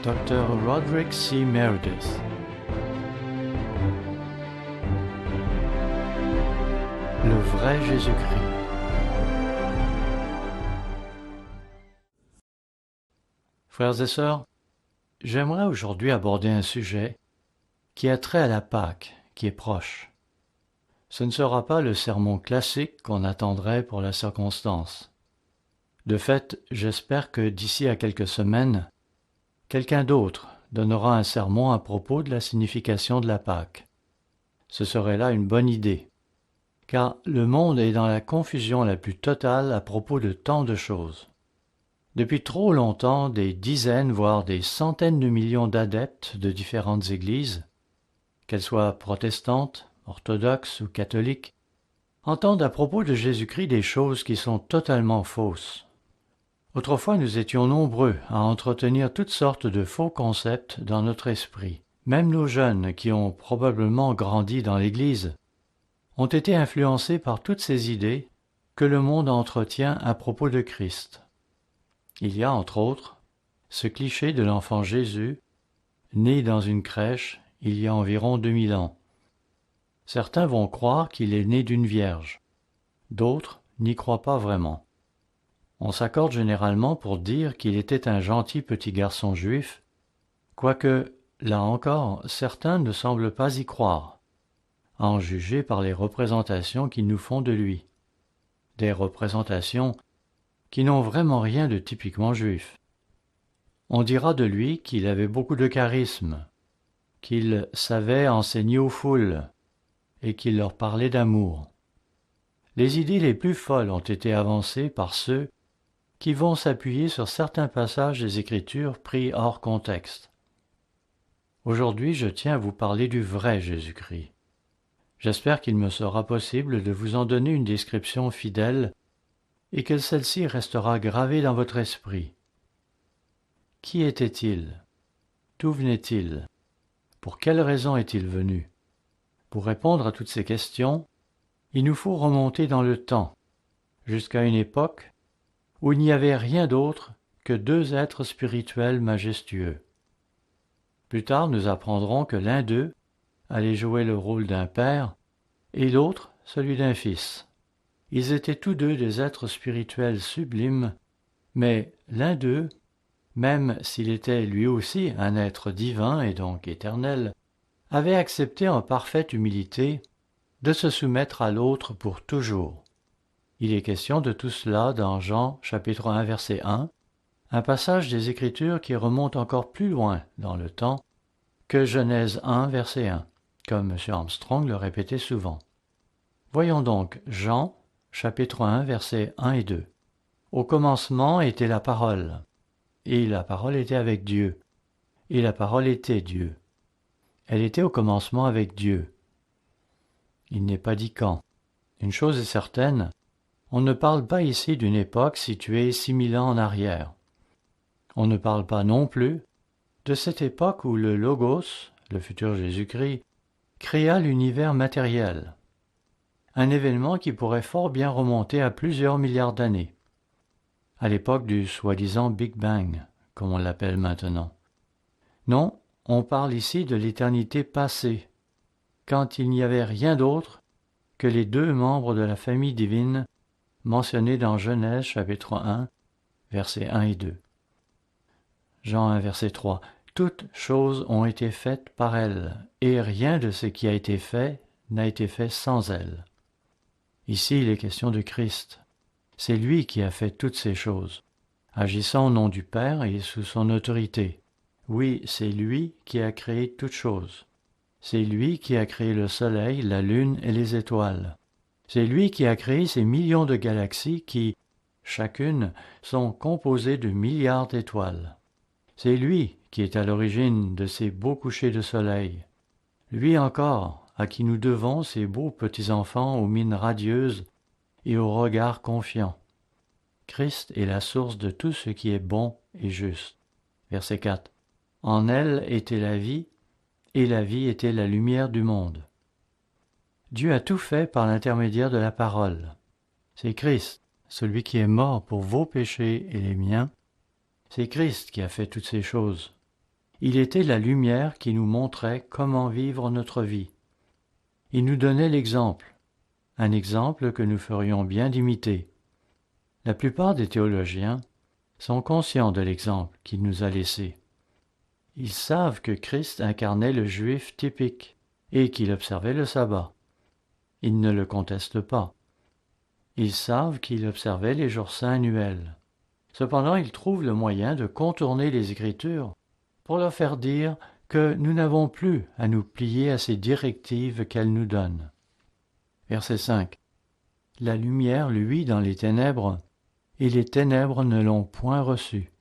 Dr. Roderick C. Meredith. Le vrai Jésus-Christ. Frères et sœurs, j'aimerais aujourd'hui aborder un sujet qui a trait à la Pâque, qui est proche. Ce ne sera pas le sermon classique qu'on attendrait pour la circonstance. De fait, j'espère que d'ici à quelques semaines, quelqu'un d'autre donnera un sermon à propos de la signification de la Pâque. Ce serait là une bonne idée, car le monde est dans la confusion la plus totale à propos de tant de choses. Depuis trop longtemps, des dizaines, voire des centaines de millions d'adeptes de différentes églises, qu'elles soient protestantes, orthodoxes ou catholiques, entendent à propos de Jésus-Christ des choses qui sont totalement fausses. Autrefois, nous étions nombreux à entretenir toutes sortes de faux concepts dans notre esprit. Même nos jeunes, qui ont probablement grandi dans l'Église, ont été influencés par toutes ces idées que le monde entretient à propos de Christ. Il y a, entre autres, ce cliché de l'enfant Jésus, né dans une crèche il y a environ 2000 ans. Certains vont croire qu'il est né d'une vierge. D'autres n'y croient pas vraiment. On s'accorde généralement pour dire qu'il était un gentil petit garçon juif, quoique, là encore, certains ne semblent pas y croire, à en juger par les représentations qu'ils nous font de lui. Des représentations qui n'ont vraiment rien de typiquement juif. On dira de lui qu'il avait beaucoup de charisme, qu'il savait enseigner aux foules, et qu'il leur parlait d'amour. Les idées les plus folles ont été avancées par ceux qui vont s'appuyer sur certains passages des Écritures pris hors contexte. Aujourd'hui, je tiens à vous parler du vrai Jésus-Christ. J'espère qu'il me sera possible de vous en donner une description fidèle et que celle-ci restera gravée dans votre esprit. Qui était-il? D'où venait-il? Pour quelle raison est-il venu? Pour répondre à toutes ces questions, il nous faut remonter dans le temps, jusqu'à une époque où il n'y avait rien d'autre que deux êtres spirituels majestueux. Plus tard, nous apprendrons que l'un d'eux allait jouer le rôle d'un père et l'autre celui d'un fils. Ils étaient tous deux des êtres spirituels sublimes, mais l'un d'eux, même s'il était lui aussi un être divin et donc éternel, avait accepté en parfaite humilité de se soumettre à l'autre pour toujours. Il est question de tout cela dans Jean chapitre 1 verset 1, un passage des Écritures qui remonte encore plus loin dans le temps que Genèse 1 verset 1, comme M. Armstrong le répétait souvent. Voyons donc Jean chapitre 1 versets 1 et 2. Au commencement était la parole, et la parole était avec Dieu, et la parole était Dieu. Elle était au commencement avec Dieu. Il n'est pas dit quand. Une chose est certaine, on ne parle pas ici d'une époque située 6000 ans en arrière. On ne parle pas non plus de cette époque où le Logos, le futur Jésus-Christ, créa l'univers matériel. Un événement qui pourrait fort bien remonter à plusieurs milliards d'années, à l'époque du soi-disant Big Bang, comme on l'appelle maintenant. Non, on parle ici de l'éternité passée, quand il n'y avait rien d'autre que les deux membres de la famille divine mentionnés dans Genèse chapitre 1, versets 1 et 2. Jean 1, verset 3. Toutes choses ont été faites par elle, et rien de ce qui a été fait n'a été fait sans elle. Ici, il est question de Christ. C'est lui qui a fait toutes ces choses, agissant au nom du Père et sous son autorité. Oui, c'est lui qui a créé toutes choses. C'est lui qui a créé le soleil, la lune et les étoiles. C'est lui qui a créé ces millions de galaxies qui, chacune, sont composées de milliards d'étoiles. C'est lui qui est à l'origine de ces beaux couchers de soleil. Lui encore, à qui nous devons ces beaux petits-enfants aux mines radieuses et aux regards confiants. Christ est la source de tout ce qui est bon et juste. Verset 4. En elle était la vie, et la vie était la lumière du monde. Dieu a tout fait par l'intermédiaire de la parole. C'est Christ, celui qui est mort pour vos péchés et les miens. C'est Christ qui a fait toutes ces choses. Il était la lumière qui nous montrait comment vivre notre vie. Il nous donnait l'exemple, un exemple que nous ferions bien d'imiter. La plupart des théologiens sont conscients de l'exemple qu'il nous a laissé. Ils savent que Christ incarnait le juif typique et qu'il observait le sabbat. Ils ne le contestent pas. Ils savent qu'il observait les jours saints annuels. Cependant, ils trouvent le moyen de contourner les Écritures pour leur faire dire que nous n'avons plus à nous plier à ces directives qu'elles nous donnent. Verset 5. La lumière luit dans les ténèbres, et les ténèbres ne l'ont point reçu.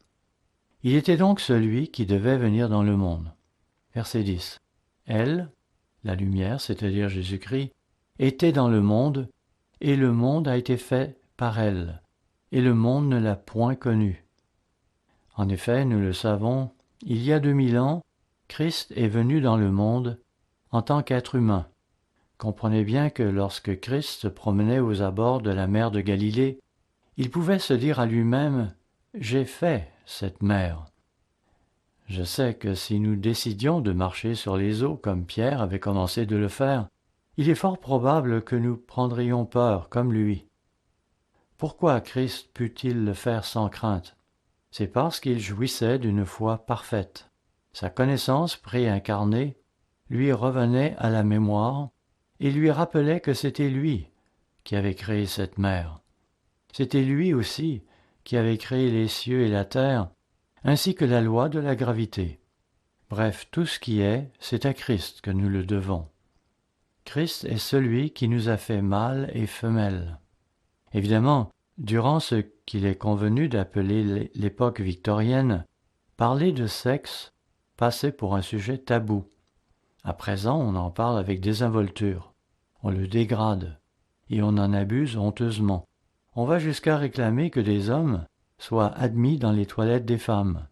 Il était donc celui qui devait venir dans le monde. Verset 10. Elle, la lumière, c'est-à-dire Jésus-Christ, était dans le monde, et le monde a été fait par elle, et le monde ne l'a point connue. En effet, nous le savons, il y a 2000 ans, Christ est venu dans le monde en tant qu'être humain. Comprenez bien que lorsque Christ se promenait aux abords de la mer de Galilée, il pouvait se dire à lui-même « J'ai fait cette mer ». Je sais que si nous décidions de marcher sur les eaux comme Pierre avait commencé de le faire, il est fort probable que nous prendrions peur comme lui. Pourquoi Christ put-il le faire sans crainte? C'est parce qu'il jouissait d'une foi parfaite. Sa connaissance préincarnée lui revenait à la mémoire et lui rappelait que c'était lui qui avait créé cette mer. C'était lui aussi qui avait créé les cieux et la terre, ainsi que la loi de la gravité. Bref, tout ce qui est, c'est à Christ que nous le devons. Christ est celui qui nous a fait mâle et femelle. Évidemment, durant ce qu'il est convenu d'appeler l'époque victorienne, parler de sexe passait pour un sujet tabou. À présent, on en parle avec désinvolture, on le dégrade, et on en abuse honteusement. On va jusqu'à réclamer que des hommes soient admis dans les toilettes des femmes.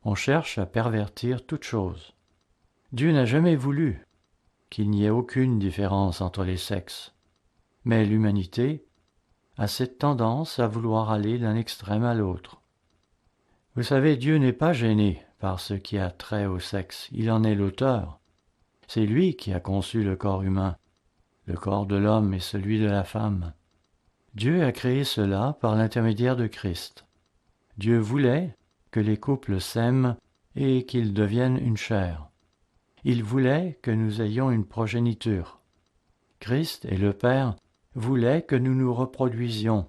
On cherche à pervertir toute chose. Dieu n'a jamais voulu qu'il n'y ait aucune différence entre les sexes. Mais l'humanité a cette tendance à vouloir aller d'un extrême à l'autre. Vous savez, Dieu n'est pas gêné par ce qui a trait au sexe. Il en est l'auteur. C'est lui qui a conçu le corps humain, le corps de l'homme et celui de la femme. Dieu a créé cela par l'intermédiaire de Christ. Dieu voulait que les couples s'aiment et qu'ils deviennent une chair. Il voulait que nous ayons une progéniture. Christ et le Père voulaient que nous nous reproduisions,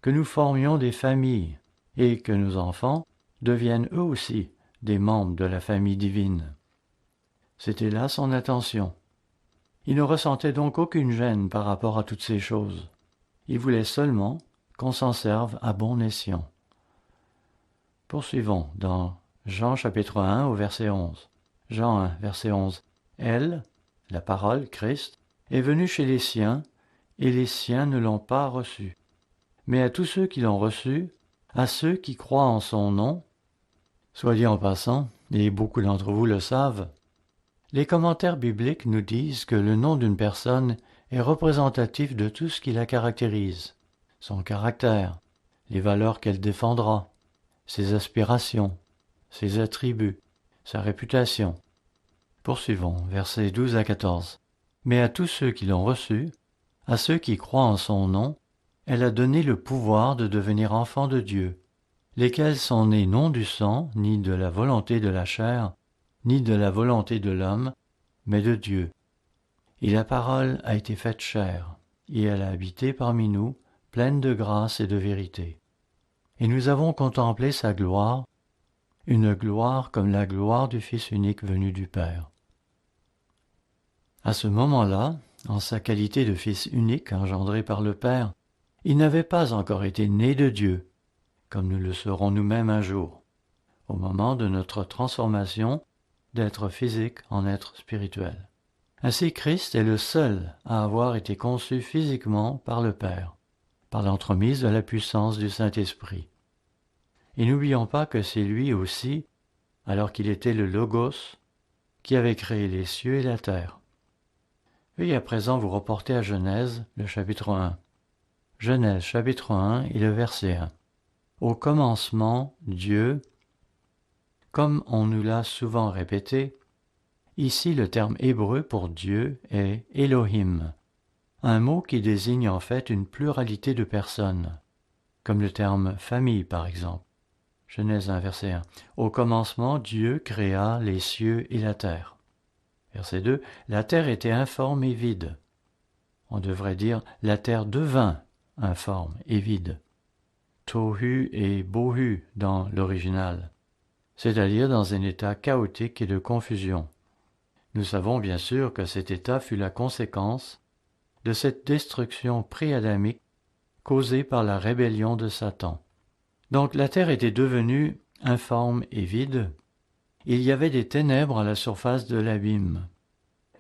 que nous formions des familles et que nos enfants deviennent eux aussi des membres de la famille divine. C'était là son intention. Il ne ressentait donc aucune gêne par rapport à toutes ces choses. Il voulait seulement qu'on s'en serve à bon escient. Poursuivons dans Jean chapitre 1 au verset 11. Jean 1, verset 11. Elle, la parole, Christ, est venue chez les siens, et les siens ne l'ont pas reçu. Mais à tous ceux qui l'ont reçu, à ceux qui croient en son nom, soit dit en passant, et beaucoup d'entre vous le savent, les commentaires bibliques nous disent que le nom d'une personne est représentatif de tout ce qui la caractérise, son caractère, les valeurs qu'elle défendra, ses aspirations, ses attributs, sa réputation. Poursuivons, versets 12 à 14. Mais à tous ceux qui l'ont reçu, à ceux qui croient en son nom, elle a donné le pouvoir de devenir enfants de Dieu, lesquels sont nés non du sang, ni de la volonté de la chair, ni de la volonté de l'homme, mais de Dieu. Et la parole a été faite chair, et elle a habité parmi nous, pleine de grâce et de vérité. Et nous avons contemplé sa gloire, une gloire comme la gloire du Fils unique venu du Père. À ce moment-là, en sa qualité de Fils unique engendré par le Père, il n'avait pas encore été né de Dieu, comme nous le serons nous-mêmes un jour, au moment de notre transformation d'être physique en être spirituel. Ainsi, Christ est le seul à avoir été conçu physiquement par le Père, par l'entremise de la puissance du Saint-Esprit. Et n'oublions pas que c'est lui aussi, alors qu'il était le Logos, qui avait créé les cieux et la terre. Veuillez à présent vous reporter à Genèse, le chapitre 1. Genèse, chapitre 1 et le verset 1. Au commencement, Dieu... Comme on nous l'a souvent répété, ici le terme hébreu pour Dieu est Elohim, un mot qui désigne en fait une pluralité de personnes, comme le terme famille par exemple. Genèse 1, verset 1. Au commencement, Dieu créa les cieux et la terre. Verset 2. La terre était informe et vide. On devrait dire la terre devint informe et vide. Tohu et bohu dans l'original, c'est-à-dire dans un état chaotique et de confusion. Nous savons bien sûr que cet état fut la conséquence de cette destruction pré-adamique causée par la rébellion de Satan. Donc la terre était devenue informe et vide. Il y avait des ténèbres à la surface de l'abîme.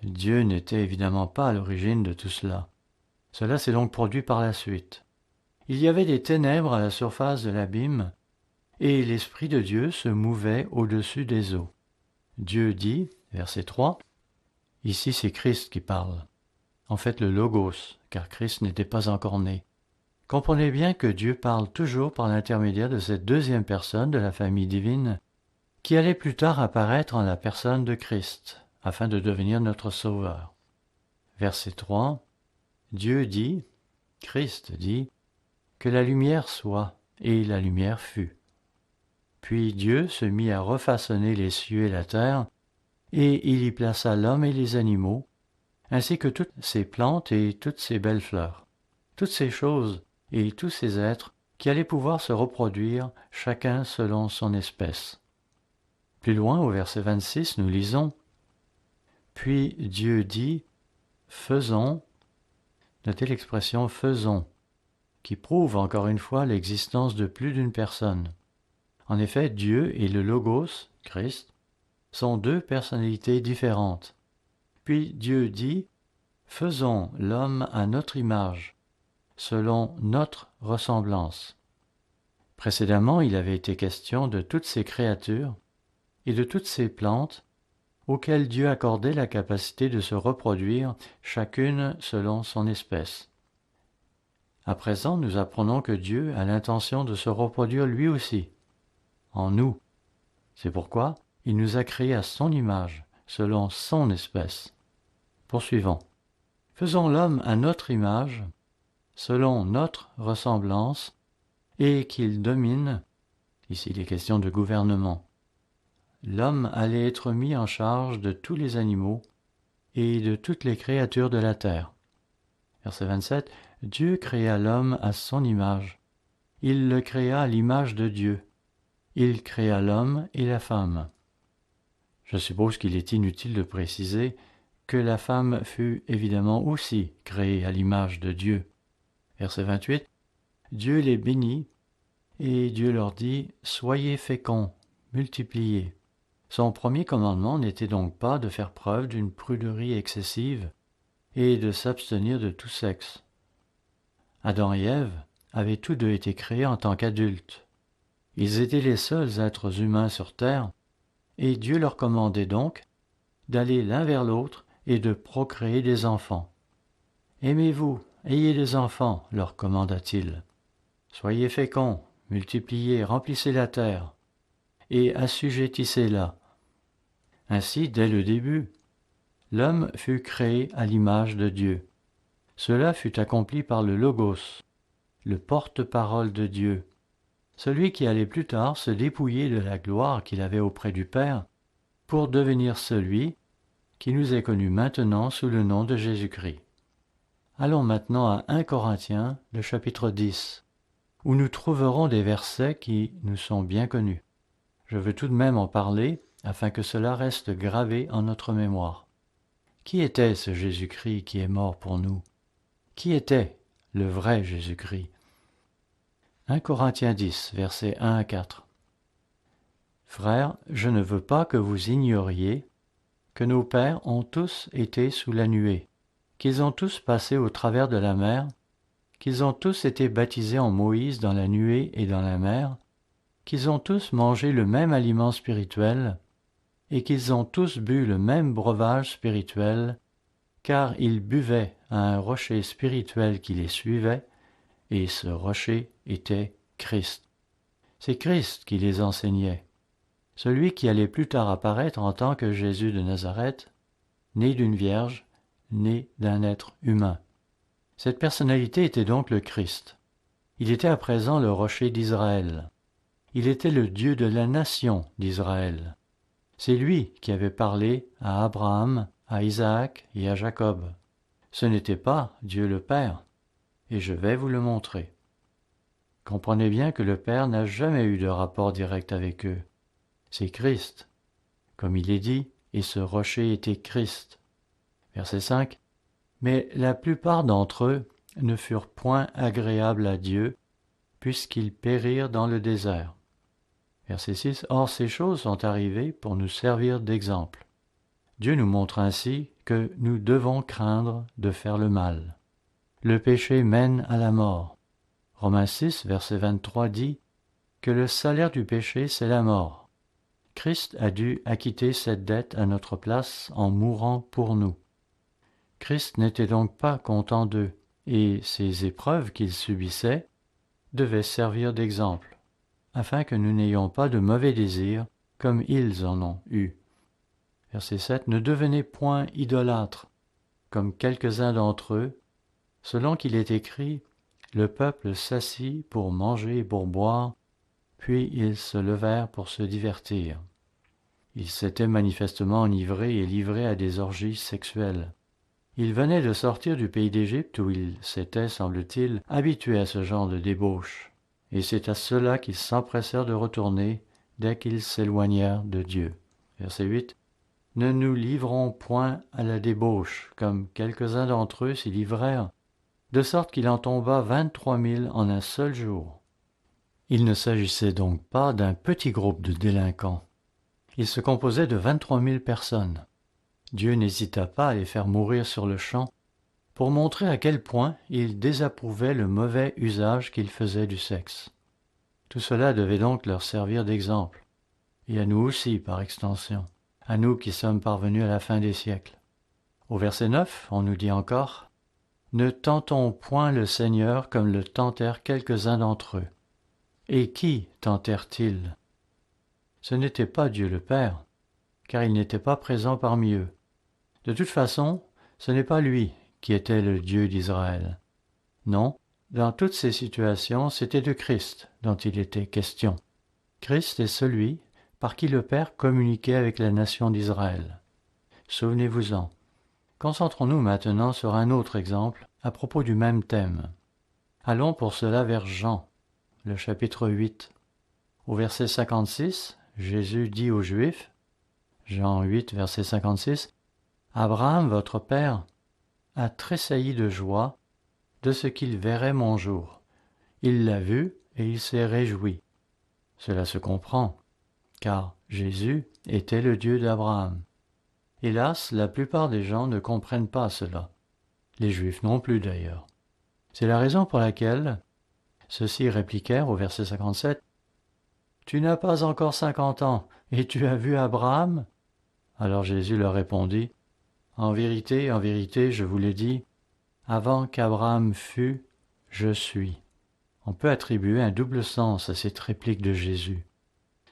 Dieu n'était évidemment pas à l'origine de tout cela. Cela s'est donc produit par la suite. Il y avait des ténèbres à la surface de l'abîme, et l'Esprit de Dieu se mouvait au-dessus des eaux. Dieu dit, verset 3, ici c'est Christ qui parle, en fait le Logos, car Christ n'était pas encore né. Comprenez bien que Dieu parle toujours par l'intermédiaire de cette deuxième personne de la famille divine, qui allait plus tard apparaître en la personne de Christ, afin de devenir notre Sauveur. Verset 3, Dieu dit, Christ dit, que la lumière soit, et la lumière fut. Puis Dieu se mit à refaçonner les cieux et la terre, et il y plaça l'homme et les animaux, ainsi que toutes ces plantes et toutes ces belles fleurs, toutes ces choses et tous ces êtres qui allaient pouvoir se reproduire, chacun selon son espèce. Plus loin, au verset 26, nous lisons « Puis Dieu dit, faisons », notez l'expression « faisons », qui prouve encore une fois l'existence de plus d'une personne. En effet, Dieu et le Logos, Christ, sont deux personnalités différentes. Puis Dieu dit, faisons l'homme à notre image, selon notre ressemblance. Précédemment, il avait été question de toutes ces créatures et de toutes ces plantes auxquelles Dieu accordait la capacité de se reproduire, chacune selon son espèce. À présent, nous apprenons que Dieu a l'intention de se reproduire lui aussi, en nous. C'est pourquoi il nous a créés à son image, selon son espèce. Poursuivons. Faisons l'homme à notre image, selon notre ressemblance, et qu'il domine, ici il est question de gouvernement. L'homme allait être mis en charge de tous les animaux et de toutes les créatures de la terre. Verset 27. Dieu créa l'homme à son image. Il le créa à l'image de Dieu. Il créa l'homme et la femme. Je suppose qu'il est inutile de préciser que la femme fut évidemment aussi créée à l'image de Dieu. Verset 28. Dieu les bénit, et Dieu leur dit, « Soyez féconds, multipliez. » Son premier commandement n'était donc pas de faire preuve d'une pruderie excessive et de s'abstenir de tout sexe. Adam et Ève avaient tous deux été créés en tant qu'adultes. Ils étaient les seuls êtres humains sur terre, et Dieu leur commandait donc d'aller l'un vers l'autre et de procréer des enfants. « Aimez-vous, ayez des enfants, leur commanda-t-il. Soyez féconds, multipliez, remplissez la terre, et assujettissez-la. » Ainsi, dès le début, l'homme fut créé à l'image de Dieu. Cela fut accompli par le Logos, le porte-parole de Dieu, celui qui allait plus tard se dépouiller de la gloire qu'il avait auprès du Père pour devenir celui qui nous est connu maintenant sous le nom de Jésus-Christ. Allons maintenant à 1 Corinthiens, le chapitre 10, où nous trouverons des versets qui nous sont bien connus. Je veux tout de même en parler afin que cela reste gravé en notre mémoire. Qui était ce Jésus-Christ qui est mort pour nous? Qui était le vrai Jésus-Christ? 1 Corinthiens 10, versets 1 à 4. Frères, je ne veux pas que vous ignoriez que nos pères ont tous été sous la nuée, qu'ils ont tous passé au travers de la mer, qu'ils ont tous été baptisés en Moïse dans la nuée et dans la mer, qu'ils ont tous mangé le même aliment spirituel, et qu'ils ont tous bu le même breuvage spirituel, car ils buvaient à un rocher spirituel qui les suivait, et ce rocher était Christ. C'est Christ qui les enseignait. celui qui allait plus tard apparaître en tant que Jésus de Nazareth, né d'une vierge, né d'un être humain. Cette personnalité était donc le Christ. Il était à présent le rocher d'Israël. Il était le Dieu de la nation d'Israël. C'est lui qui avait parlé à Abraham, à Isaac et à Jacob. Ce n'était pas Dieu le Père, et je vais vous le montrer. Comprenez bien que le Père n'a jamais eu de rapport direct avec eux. C'est Christ. Comme il est dit, et ce rocher était Christ. Verset 5. Mais la plupart d'entre eux ne furent point agréables à Dieu, puisqu'ils périrent dans le désert. Verset 6. Or ces choses sont arrivées pour nous servir d'exemple. Dieu nous montre ainsi que nous devons craindre de faire le mal. Le péché mène à la mort. Romains 6, verset 23 dit que le salaire du péché, c'est la mort. Christ a dû acquitter cette dette à notre place en mourant pour nous. Christ n'était donc pas content d'eux, et ces épreuves qu'il subissait devaient servir d'exemple, afin que nous n'ayons pas de mauvais désirs comme ils en ont eu. Verset 7. Ne devenez point idolâtres, comme quelques-uns d'entre eux, selon qu'il est écrit, le peuple s'assit pour manger et pour boire, puis ils se levèrent pour se divertir. Ils s'étaient manifestement enivrés et livrés à des orgies sexuelles. Ils venaient de sortir du pays d'Égypte où ils s'étaient, semble-t-il, habitués à ce genre de débauche, et c'est à cela qu'ils s'empressèrent de retourner dès qu'ils s'éloignèrent de Dieu. Verset 8. Ne nous livrons point à la débauche, comme quelques-uns d'entre eux s'y livrèrent, de sorte qu'il en tomba 23 000 en un seul jour. Il ne s'agissait donc pas d'un petit groupe de délinquants. Il se composait de 23 000 personnes. Dieu n'hésita pas à les faire mourir sur le champ pour montrer à quel point il désapprouvait le mauvais usage qu'ils faisaient du sexe. Tout cela devait donc leur servir d'exemple, et à nous aussi par extension, à nous qui sommes parvenus à la fin des siècles. Au verset 9, on nous dit encore « Ne tentons point le Seigneur comme le tentèrent quelques-uns d'entre eux. » Et qui tentèrent-ils? Ce n'était pas Dieu le Père, car il n'était pas présent parmi eux. De toute façon, ce n'est pas lui qui était le Dieu d'Israël. Non, dans toutes ces situations, c'était de Christ dont il était question. Christ est celui par qui le Père communiquait avec la nation d'Israël. Souvenez-vous-en. Concentrons-nous maintenant sur un autre exemple à propos du même thème. Allons pour cela vers Jean, le chapitre 8. Au verset 56, Jésus dit aux Juifs, Jean 8, verset 56, « Abraham, votre père, a tressailli de joie de ce qu'il verrait mon jour. Il l'a vu et il s'est réjoui. » Cela se comprend, car Jésus était le Dieu d'Abraham. Hélas, la plupart des gens ne comprennent pas cela. Les Juifs non plus d'ailleurs. C'est la raison pour laquelle ceux-ci répliquèrent au verset 57, « Tu n'as pas encore 50 ans, et tu as vu Abraham ?» Alors Jésus leur répondit, « en vérité, je vous le dis, avant qu'Abraham fût, je suis. » On peut attribuer un double sens à cette réplique de Jésus.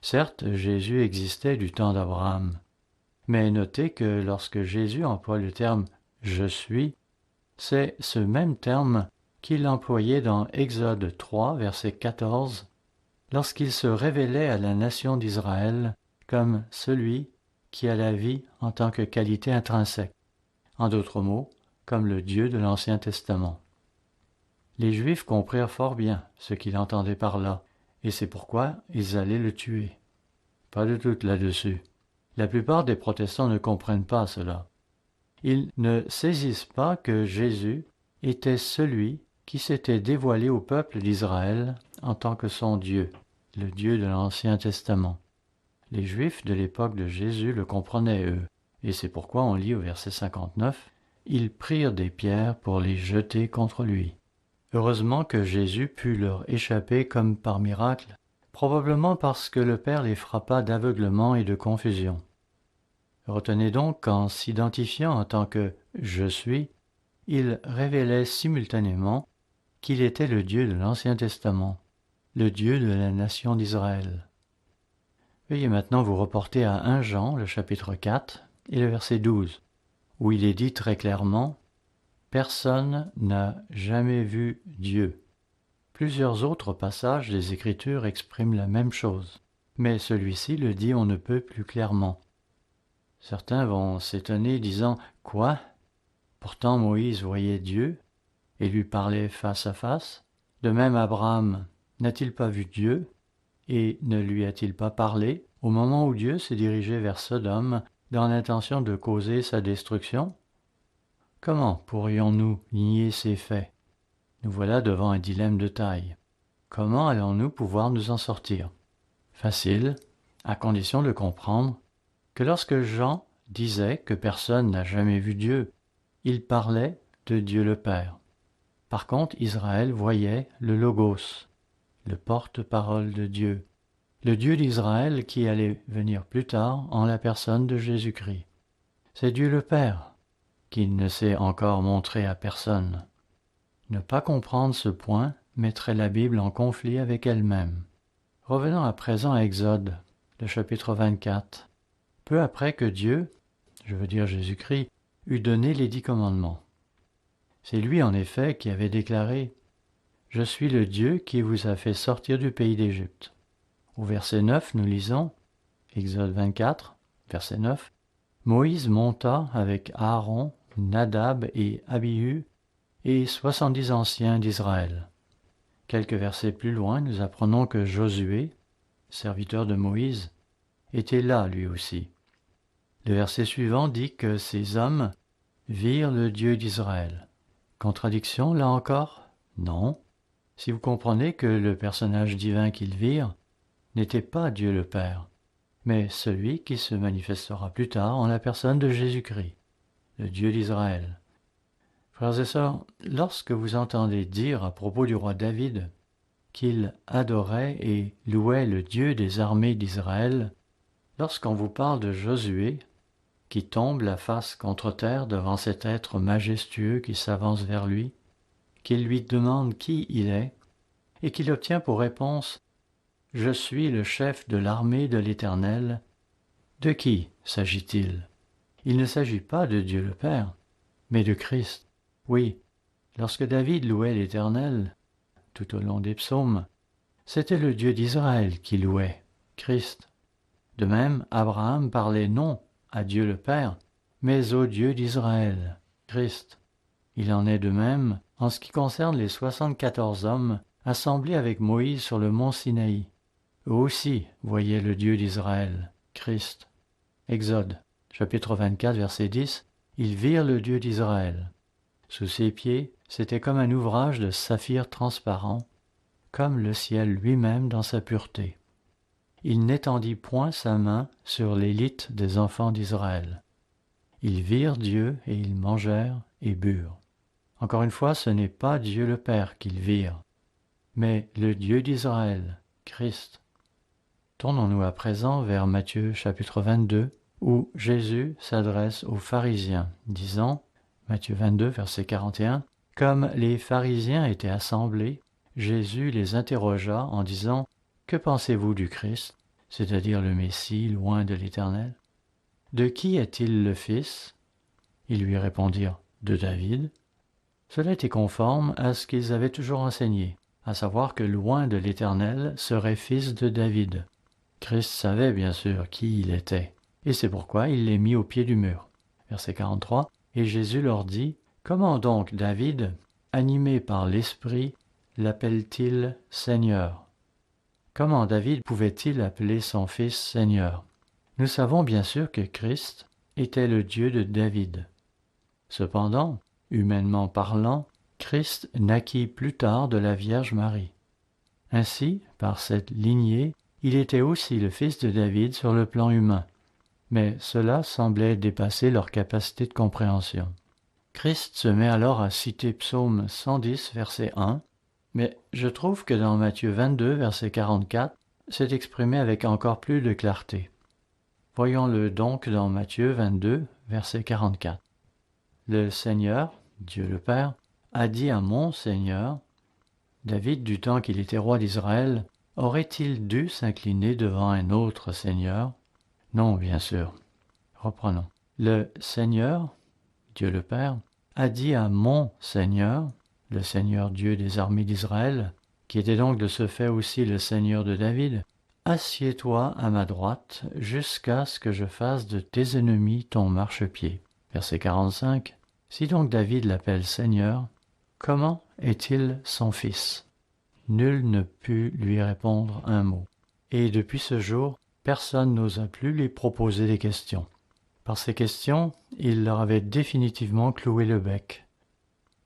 Certes, Jésus existait du temps d'Abraham, mais notez que lorsque Jésus emploie le terme « je suis », c'est ce même terme qu'il employait dans Exode 3, verset 14, lorsqu'il se révélait à la nation d'Israël comme celui qui a la vie en tant que qualité intrinsèque, en d'autres mots, comme le Dieu de l'Ancien Testament. Les Juifs comprirent fort bien ce qu'il entendait par là, et c'est pourquoi ils allaient le tuer. Pas de doute là-dessus. La plupart des protestants ne comprennent pas cela. Ils ne saisissent pas que Jésus était celui qui s'était dévoilé au peuple d'Israël en tant que son Dieu, le Dieu de l'Ancien Testament. Les Juifs de l'époque de Jésus le comprenaient eux, et c'est pourquoi on lit au verset 59, « Ils prirent des pierres pour les jeter contre lui. » Heureusement que Jésus put leur échapper comme par miracle, probablement parce que le Père les frappa d'aveuglement et de confusion. Retenez donc qu'en s'identifiant en tant que « je suis », il révélait simultanément qu'il était le Dieu de l'Ancien Testament, le Dieu de la nation d'Israël. Veuillez maintenant vous reporter à 1 Jean, le chapitre 4 et le verset 12, où il est dit très clairement « Personne n'a jamais vu Dieu ». Plusieurs autres passages des Écritures expriment la même chose, mais celui-ci le dit on ne peut plus clairement. Certains vont s'étonner disant « Quoi ? Pourtant Moïse voyait Dieu et lui parlait face à face. De même Abraham n'a-t-il pas vu Dieu et ne lui a-t-il pas parlé au moment où Dieu s'est dirigé vers Sodome dans l'intention de causer sa destruction? Comment pourrions-nous nier ces faits? Nous voilà devant un dilemme de taille. Comment allons-nous pouvoir nous en sortir? Facile, à condition de comprendre que lorsque Jean disait que personne n'a jamais vu Dieu, il parlait de Dieu le Père. Par contre, Israël voyait le Logos, le porte-parole de Dieu, le Dieu d'Israël qui allait venir plus tard en la personne de Jésus-Christ. C'est Dieu le Père qui ne s'est encore montré à personne. Ne pas comprendre ce point mettrait la Bible en conflit avec elle-même. Revenons à présent à Exode, le chapitre 24. Peu après que Dieu, je veux dire Jésus-Christ, eut donné les 10 commandements. C'est lui en effet qui avait déclaré « Je suis le Dieu qui vous a fait sortir du pays d'Égypte ». Au verset 9, nous lisons, Exode 24, verset 9, « Moïse monta avec Aaron, Nadab et Abihu et 70 anciens d'Israël. » Quelques versets plus loin, nous apprenons que Josué, serviteur de Moïse, était là lui aussi. Le verset suivant dit que ces hommes virent le Dieu d'Israël. Contradiction, là encore? Non. Si vous comprenez que le personnage divin qu'ils virent n'était pas Dieu le Père, mais celui qui se manifestera plus tard en la personne de Jésus-Christ, le Dieu d'Israël. Frères et sœurs, lorsque vous entendez dire à propos du roi David qu'il adorait et louait le Dieu des armées d'Israël, lorsqu'on vous parle de Josué, qui tombe la face contre terre devant cet être majestueux qui s'avance vers lui, qu'il lui demande qui il est, et qu'il obtient pour réponse « Je suis le chef de l'armée de l'Éternel », de qui s'agit-il? Il ne s'agit pas de Dieu le Père, mais de Christ. Oui, lorsque David louait l'Éternel, tout au long des psaumes, c'était le Dieu d'Israël qui louait, Christ. De même, Abraham parlait non à Dieu le Père, mais au Dieu d'Israël, Christ. Il en est de même en ce qui concerne les 74 hommes assemblés avec Moïse sur le mont Sinaï. Eux aussi voyaient le Dieu d'Israël, Christ. Exode, chapitre 24, verset 10, ils virent le Dieu d'Israël. Sous ses pieds, c'était comme un ouvrage de saphir transparent, comme le ciel lui-même dans sa pureté. Il n'étendit point sa main sur l'élite des enfants d'Israël. Ils virent Dieu et ils mangèrent et burent. Encore une fois, ce n'est pas Dieu le Père qu'ils virent, mais le Dieu d'Israël, Christ. Tournons-nous à présent vers Matthieu chapitre 22, où Jésus s'adresse aux pharisiens, disant, Matthieu 22, verset 41, « Comme les pharisiens étaient assemblés, Jésus les interrogea en disant, « Que pensez-vous du Christ, c'est-à-dire le Messie, loin de l'Éternel? De qui est-il le fils ?» Ils lui répondirent, « De David. » Cela était conforme à ce qu'ils avaient toujours enseigné, à savoir que loin de l'Éternel serait fils de David. Christ savait bien sûr qui il était, et c'est pourquoi il les mit au pied du mur. Verset 43, « Et Jésus leur dit, « Comment donc David, animé par l'Esprit, l'appelle-t-il Seigneur? » Comment David pouvait-il appeler son fils Seigneur? Nous savons bien sûr que Christ était le Dieu de David. Cependant, humainement parlant, Christ naquit plus tard de la Vierge Marie. Ainsi, par cette lignée, il était aussi le fils de David sur le plan humain, mais cela semblait dépasser leur capacité de compréhension. Christ se met alors à citer Psaume 110, verset 1, mais je trouve que dans Matthieu 22, verset 44, c'est exprimé avec encore plus de clarté. Voyons-le donc dans Matthieu 22, verset 44. Le Seigneur, Dieu le Père, a dit à mon Seigneur, David, du temps qu'il était roi d'Israël, aurait-il dû s'incliner devant un autre Seigneur? Non, bien sûr. Reprenons. Le Seigneur, Dieu le Père, a dit à mon Seigneur, le Seigneur Dieu des armées d'Israël, qui était donc de ce fait aussi le Seigneur de David, « Assieds-toi à ma droite jusqu'à ce que je fasse de tes ennemis ton marchepied. » Verset 45. Si donc David l'appelle Seigneur, comment est-il son fils? Nul ne put lui répondre un mot. Et depuis ce jour, personne n'osa plus lui proposer des questions. Par ces questions, il leur avait définitivement cloué le bec.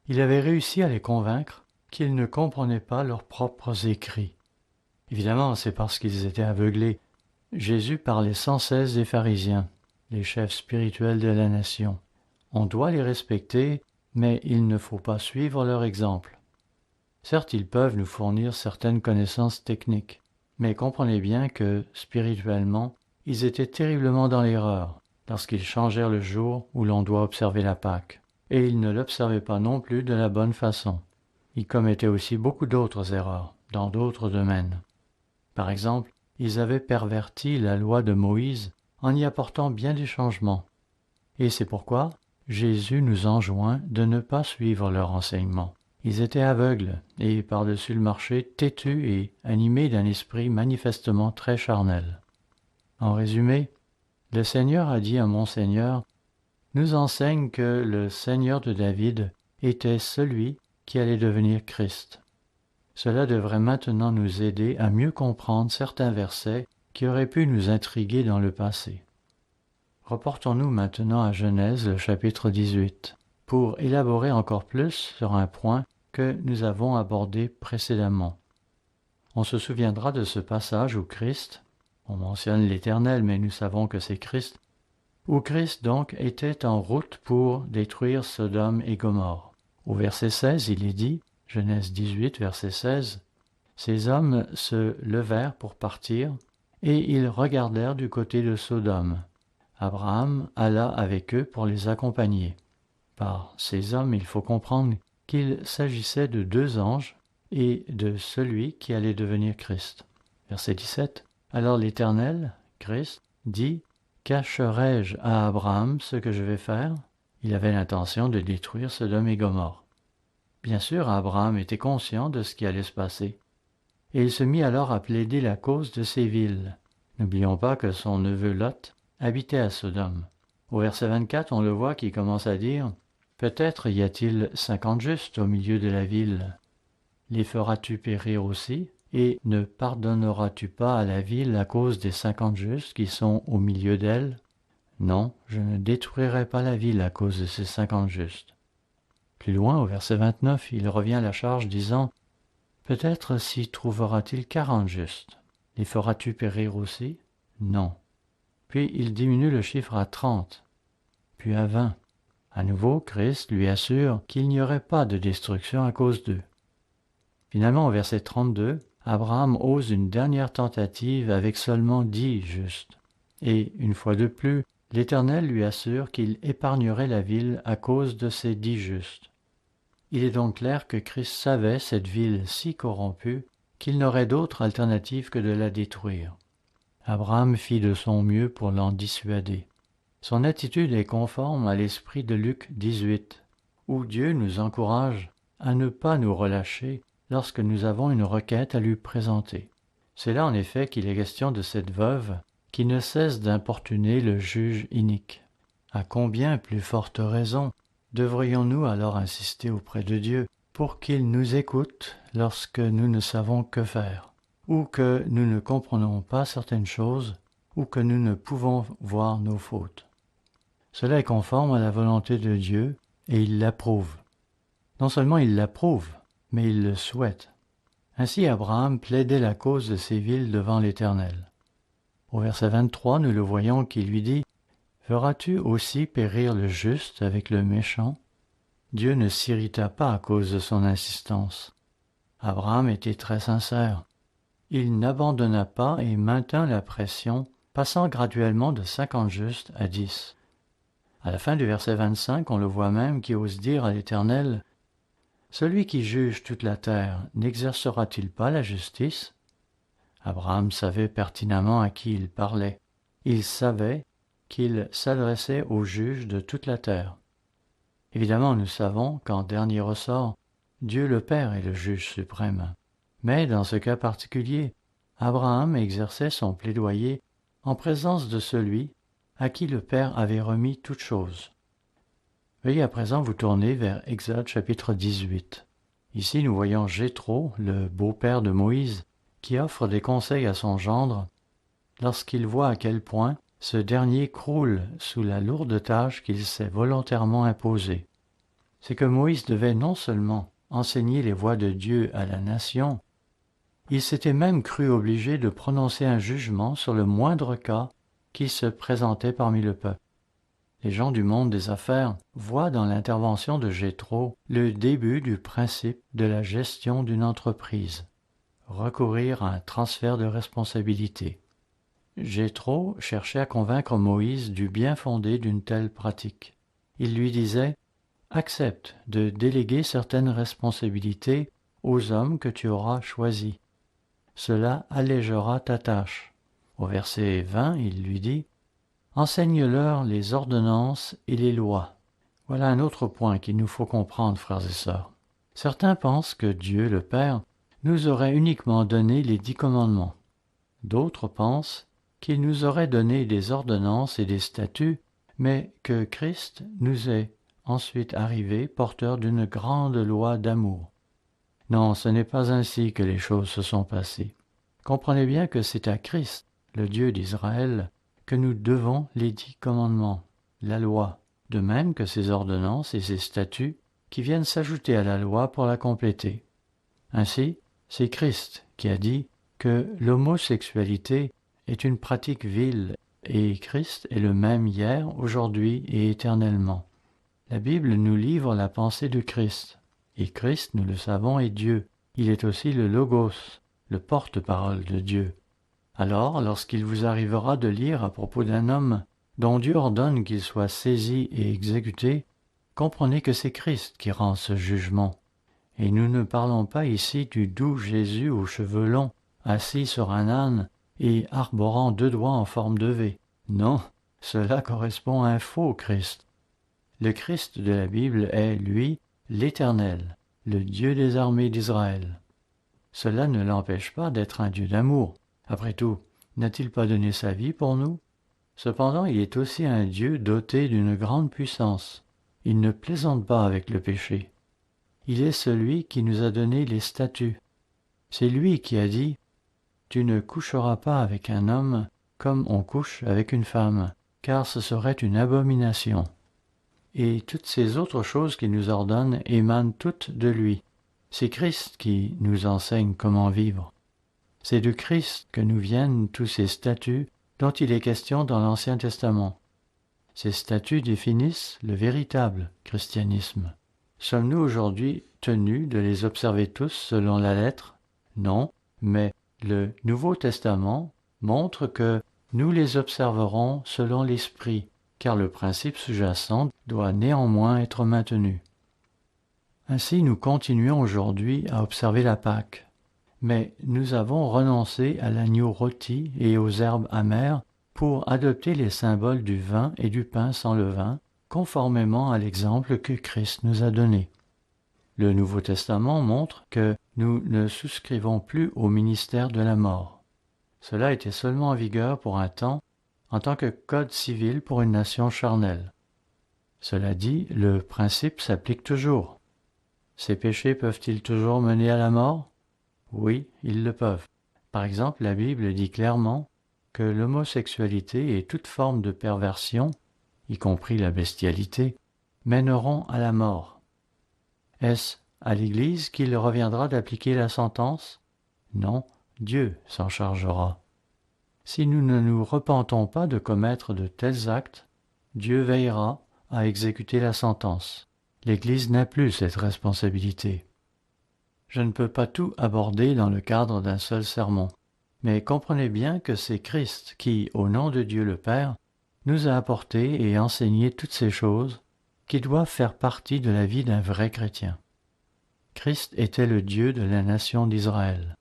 Il avait réussi à les convaincre qu'ils ne comprenaient pas leurs propres écrits. Évidemment, c'est parce qu'ils étaient aveuglés. Jésus parlait sans cesse des pharisiens, les chefs spirituels de la nation. On doit les respecter, mais il ne faut pas suivre leur exemple. Certes, ils peuvent nous fournir certaines connaissances techniques, mais comprenez bien que, spirituellement, ils étaient terriblement dans l'erreur lorsqu'ils changèrent le jour où l'on doit observer la Pâque, et ils ne l'observaient pas non plus de la bonne façon. Ils commettaient aussi beaucoup d'autres erreurs, dans d'autres domaines. Par exemple, ils avaient perverti la loi de Moïse en y apportant bien des changements. Et c'est pourquoi Jésus nous enjoint de ne pas suivre leur enseignement. Ils étaient aveugles et, par-dessus le marché, têtus et animés d'un esprit manifestement très charnel. En résumé, le Seigneur a dit à mon Seigneur, nous enseigne que le Seigneur de David était celui qui allait devenir Christ. Cela devrait maintenant nous aider à mieux comprendre certains versets qui auraient pu nous intriguer dans le passé. Reportons-nous maintenant à Genèse, le chapitre 18, pour élaborer encore plus sur un point que nous avons abordé précédemment. On se souviendra de ce passage où Christ, on mentionne l'Éternel, mais nous savons que c'est Christ, où Christ donc était en route pour détruire Sodome et Gomorrhe. Au verset 16, il est dit, Genèse 18, verset 16, « Ces hommes se levèrent pour partir, et ils regardèrent du côté de Sodome. Abraham alla avec eux pour les accompagner. » Par ces hommes, il faut comprendre qu'il s'agissait de deux anges et de celui qui allait devenir Christ. Verset 17. Alors l'Éternel, Christ, dit, « Cacherai-je à Abraham ce que je vais faire ?» Il avait l'intention de détruire Sodome et Gomorrhe. Bien sûr, Abraham était conscient de ce qui allait se passer. Et il se mit alors à plaider la cause de ces villes. N'oublions pas que son neveu Lot habitait à Sodome. Au verset 24, on le voit qui commence à dire « Peut-être y a-t-il 50 justes au milieu de la ville. Les feras-tu périr aussi, et ne pardonneras-tu pas à la ville à cause des 50 justes qui sont au milieu d'elle? Non, je ne détruirai pas la ville à cause de ces 50 justes. » Plus loin, au verset 29, il revient à la charge disant « Peut-être s'y trouvera-t-il 40 justes. Les feras-tu périr aussi? Non. » Puis il diminue le chiffre à 30, puis à 20. À nouveau, Christ lui assure qu'il n'y aurait pas de destruction à cause d'eux. Finalement, au verset 32, Abraham ose une dernière tentative avec seulement 10 justes. Et, une fois de plus, l'Éternel lui assure qu'il épargnerait la ville à cause de ces 10 justes. Il est donc clair que Christ savait cette ville si corrompue qu'il n'aurait d'autre alternative que de la détruire. Abraham fit de son mieux pour l'en dissuader. Son attitude est conforme à l'esprit de Luc 18, où Dieu nous encourage à ne pas nous relâcher lorsque nous avons une requête à lui présenter. C'est là en effet qu'il est question de cette veuve qui ne cesse d'importuner le juge inique. À combien plus forte raison devrions-nous alors insister auprès de Dieu pour qu'il nous écoute lorsque nous ne savons que faire, ou que nous ne comprenons pas certaines choses, ou que nous ne pouvons voir nos fautes. Cela est conforme à la volonté de Dieu et il l'approuve. Non seulement il l'approuve, mais il le souhaite. Ainsi Abraham plaidait la cause de ces villes devant l'Éternel. Au verset 23, nous le voyons qui lui dit « Feras-tu aussi périr le juste avec le méchant ?» Dieu ne s'irrita pas à cause de son insistance. Abraham était très sincère. Il n'abandonna pas et maintint la pression, passant graduellement de 50 justes à 10. À la fin du verset 25, on le voit même qui ose dire à l'Éternel « Celui qui juge toute la terre n'exercera-t-il pas la justice ?» Abraham savait pertinemment à qui il parlait. Il savait qu'il s'adressait au juge de toute la terre. Évidemment, nous savons qu'en dernier ressort, Dieu le Père est le juge suprême. Mais dans ce cas particulier, Abraham exerçait son plaidoyer en présence de celui à qui le Père avait remis toutes choses. Veuillez à présent vous tourner vers Exode chapitre 18. Ici, nous voyons Jéthro, le beau-père de Moïse, qui offre des conseils à son gendre lorsqu'il voit à quel point ce dernier croule sous la lourde tâche qu'il s'est volontairement imposée. C'est que Moïse devait non seulement enseigner les voies de Dieu à la nation, il s'était même cru obligé de prononcer un jugement sur le moindre cas qui se présentait parmi le peuple. Les gens du monde des affaires voient dans l'intervention de Jéthro le début du principe de la gestion d'une entreprise, recourir à un transfert de responsabilité. Jéthro cherchait à convaincre Moïse du bien fondé d'une telle pratique. Il lui disait « Accepte de déléguer certaines responsabilités aux hommes que tu auras choisis. Cela allégera ta tâche. » Au verset 20, il lui dit « Enseigne-leur les ordonnances et les lois. » Voilà un autre point qu'il nous faut comprendre, frères et sœurs. Certains pensent que Dieu, le Père, nous aurait uniquement donné les 10 commandements. D'autres pensent qu'il nous aurait donné des ordonnances et des statuts, mais que Christ nous est ensuite arrivé porteur d'une grande loi d'amour. Non, ce n'est pas ainsi que les choses se sont passées. Comprenez bien que c'est à Christ, le Dieu d'Israël, que nous devons les 10 commandements, la loi, de même que ses ordonnances et ses statuts qui viennent s'ajouter à la loi pour la compléter. Ainsi, c'est Christ qui a dit que l'homosexualité est une pratique vile et Christ est le même hier, aujourd'hui et éternellement. La Bible nous livre la pensée de Christ. Et Christ, nous le savons, est Dieu. Il est aussi le Logos, le porte-parole de Dieu. Alors, lorsqu'il vous arrivera de lire à propos d'un homme dont Dieu ordonne qu'il soit saisi et exécuté, comprenez que c'est Christ qui rend ce jugement. Et nous ne parlons pas ici du doux Jésus aux cheveux longs, assis sur un âne et arborant 2 doigts en forme de V. Non, cela correspond à un faux Christ. Le Christ de la Bible est, lui, l'Éternel, le Dieu des armées d'Israël. Cela ne l'empêche pas d'être un Dieu d'amour. Après tout, n'a-t-il pas donné sa vie pour nous? Cependant, il est aussi un Dieu doté d'une grande puissance. Il ne plaisante pas avec le péché. Il est celui qui nous a donné les statuts. C'est lui qui a dit « Tu ne coucheras pas avec un homme comme on couche avec une femme, car ce serait une abomination. » Et toutes ces autres choses qu'il nous ordonne émanent toutes de lui. C'est Christ qui nous enseigne comment vivre. C'est de Christ que nous viennent tous ces statuts dont il est question dans l'Ancien Testament. Ces statuts définissent le véritable christianisme. Sommes-nous aujourd'hui tenus de les observer tous selon la lettre? Non, mais le Nouveau Testament montre que nous les observerons selon l'Esprit, car le principe sous-jacent doit néanmoins être maintenu. Ainsi, nous continuons aujourd'hui à observer la Pâque, mais nous avons renoncé à l'agneau rôti et aux herbes amères pour adopter les symboles du vin et du pain sans levain, conformément à l'exemple que Christ nous a donné. Le Nouveau Testament montre que nous ne souscrivons plus au ministère de la mort. Cela était seulement en vigueur pour un temps, en tant que code civil pour une nation charnelle. Cela dit, le principe s'applique toujours. Ces péchés peuvent-ils toujours mener à la mort? Oui, ils le peuvent. Par exemple, la Bible dit clairement que l'homosexualité et toute forme de perversion, y compris la bestialité, mèneront à la mort. Est-ce à l'Église qu'il reviendra d'appliquer la sentence? Non, Dieu s'en chargera. Si nous ne nous repentons pas de commettre de tels actes, Dieu veillera à exécuter la sentence. L'Église n'a plus cette responsabilité. Je ne peux pas tout aborder dans le cadre d'un seul sermon, mais comprenez bien que c'est Christ qui, au nom de Dieu le Père, nous a apporté et enseigné toutes ces choses qui doivent faire partie de la vie d'un vrai chrétien. Christ était le Dieu de la nation d'Israël.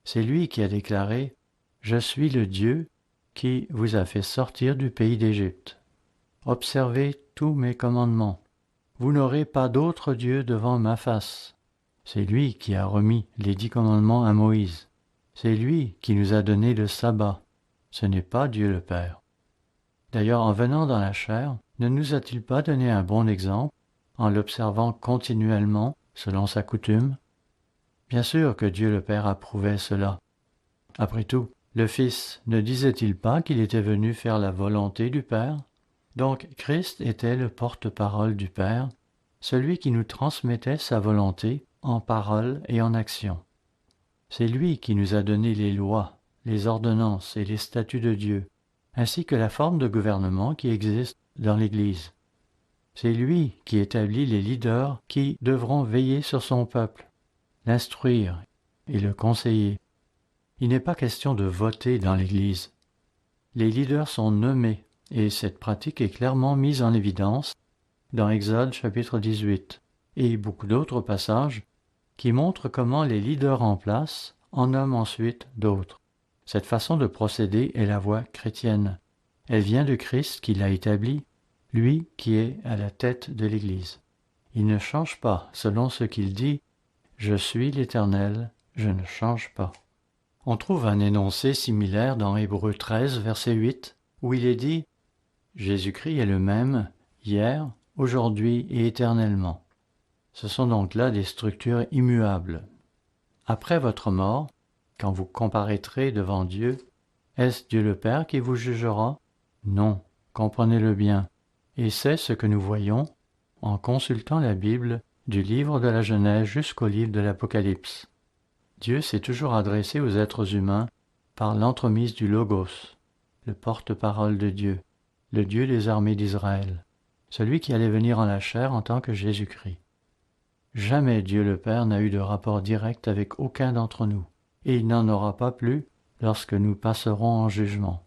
C'est lui qui a déclaré « Je suis le Dieu qui vous a fait sortir du pays d'Égypte. Observez tous mes commandements. Vous n'aurez pas d'autre Dieu devant ma face. » C'est lui qui a remis les 10 commandements à Moïse. C'est lui qui nous a donné le sabbat. Ce n'est pas Dieu le Père. D'ailleurs, en venant dans la chair, ne nous a-t-il pas donné un bon exemple en l'observant continuellement selon sa coutume? Bien sûr que Dieu le Père approuvait cela. Après tout, le Fils ne disait-il pas qu'il était venu faire la volonté du Père? Donc Christ était le porte-parole du Père, celui qui nous transmettait sa volonté en parole et en action. C'est lui qui nous a donné les lois, les ordonnances et les statuts de Dieu, ainsi que la forme de gouvernement qui existe dans l'Église. C'est lui qui établit les leaders qui devront veiller sur son peuple, l'instruire et le conseiller. Il n'est pas question de voter dans l'Église. Les leaders sont nommés, et cette pratique est clairement mise en évidence dans Exode chapitre 18 et beaucoup d'autres passages qui montrent comment les leaders en place en nomment ensuite d'autres. Cette façon de procéder est la voie chrétienne. Elle vient de Christ qui l'a établie, lui qui est à la tête de l'Église. Il ne change pas selon ce qu'il dit « Je suis l'Éternel, je ne change pas ». On trouve un énoncé similaire dans Hébreux 13, verset 8, où il est dit « Jésus-Christ est le même hier, aujourd'hui et éternellement ». Ce sont donc là des structures immuables. Après votre mort, quand vous comparaîtrez devant Dieu, est-ce Dieu le Père qui vous jugera? Non, comprenez-le bien. Et c'est ce que nous voyons en consultant la Bible du livre de la Genèse jusqu'au livre de l'Apocalypse. Dieu s'est toujours adressé aux êtres humains par l'entremise du Logos, le porte-parole de Dieu, le Dieu des armées d'Israël, celui qui allait venir en la chair en tant que Jésus-Christ. Jamais Dieu le Père n'a eu de rapport direct avec aucun d'entre nous, et il n'en aura pas plus lorsque nous passerons en jugement.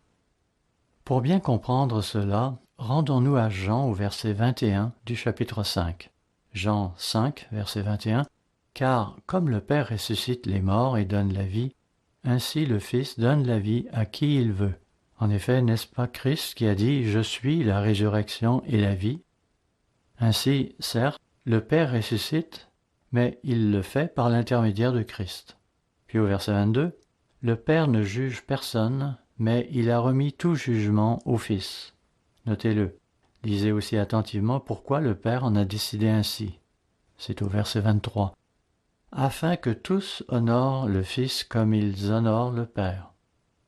Pour bien comprendre cela, rendons-nous à Jean au verset 21 du chapitre 5. Jean 5, verset 21. « Car comme le Père ressuscite les morts et donne la vie, ainsi le Fils donne la vie à qui il veut. » En effet, n'est-ce pas Christ qui a dit « Je suis la résurrection et la vie » Ainsi, certes, le Père ressuscite, mais il le fait par l'intermédiaire de Christ. Puis au verset 22, « Le Père ne juge personne, mais il a remis tout jugement au Fils. » Notez-le. Lisez aussi attentivement pourquoi le Père en a décidé ainsi. C'est au verset 23. Afin que tous honorent le Fils comme ils honorent le Père.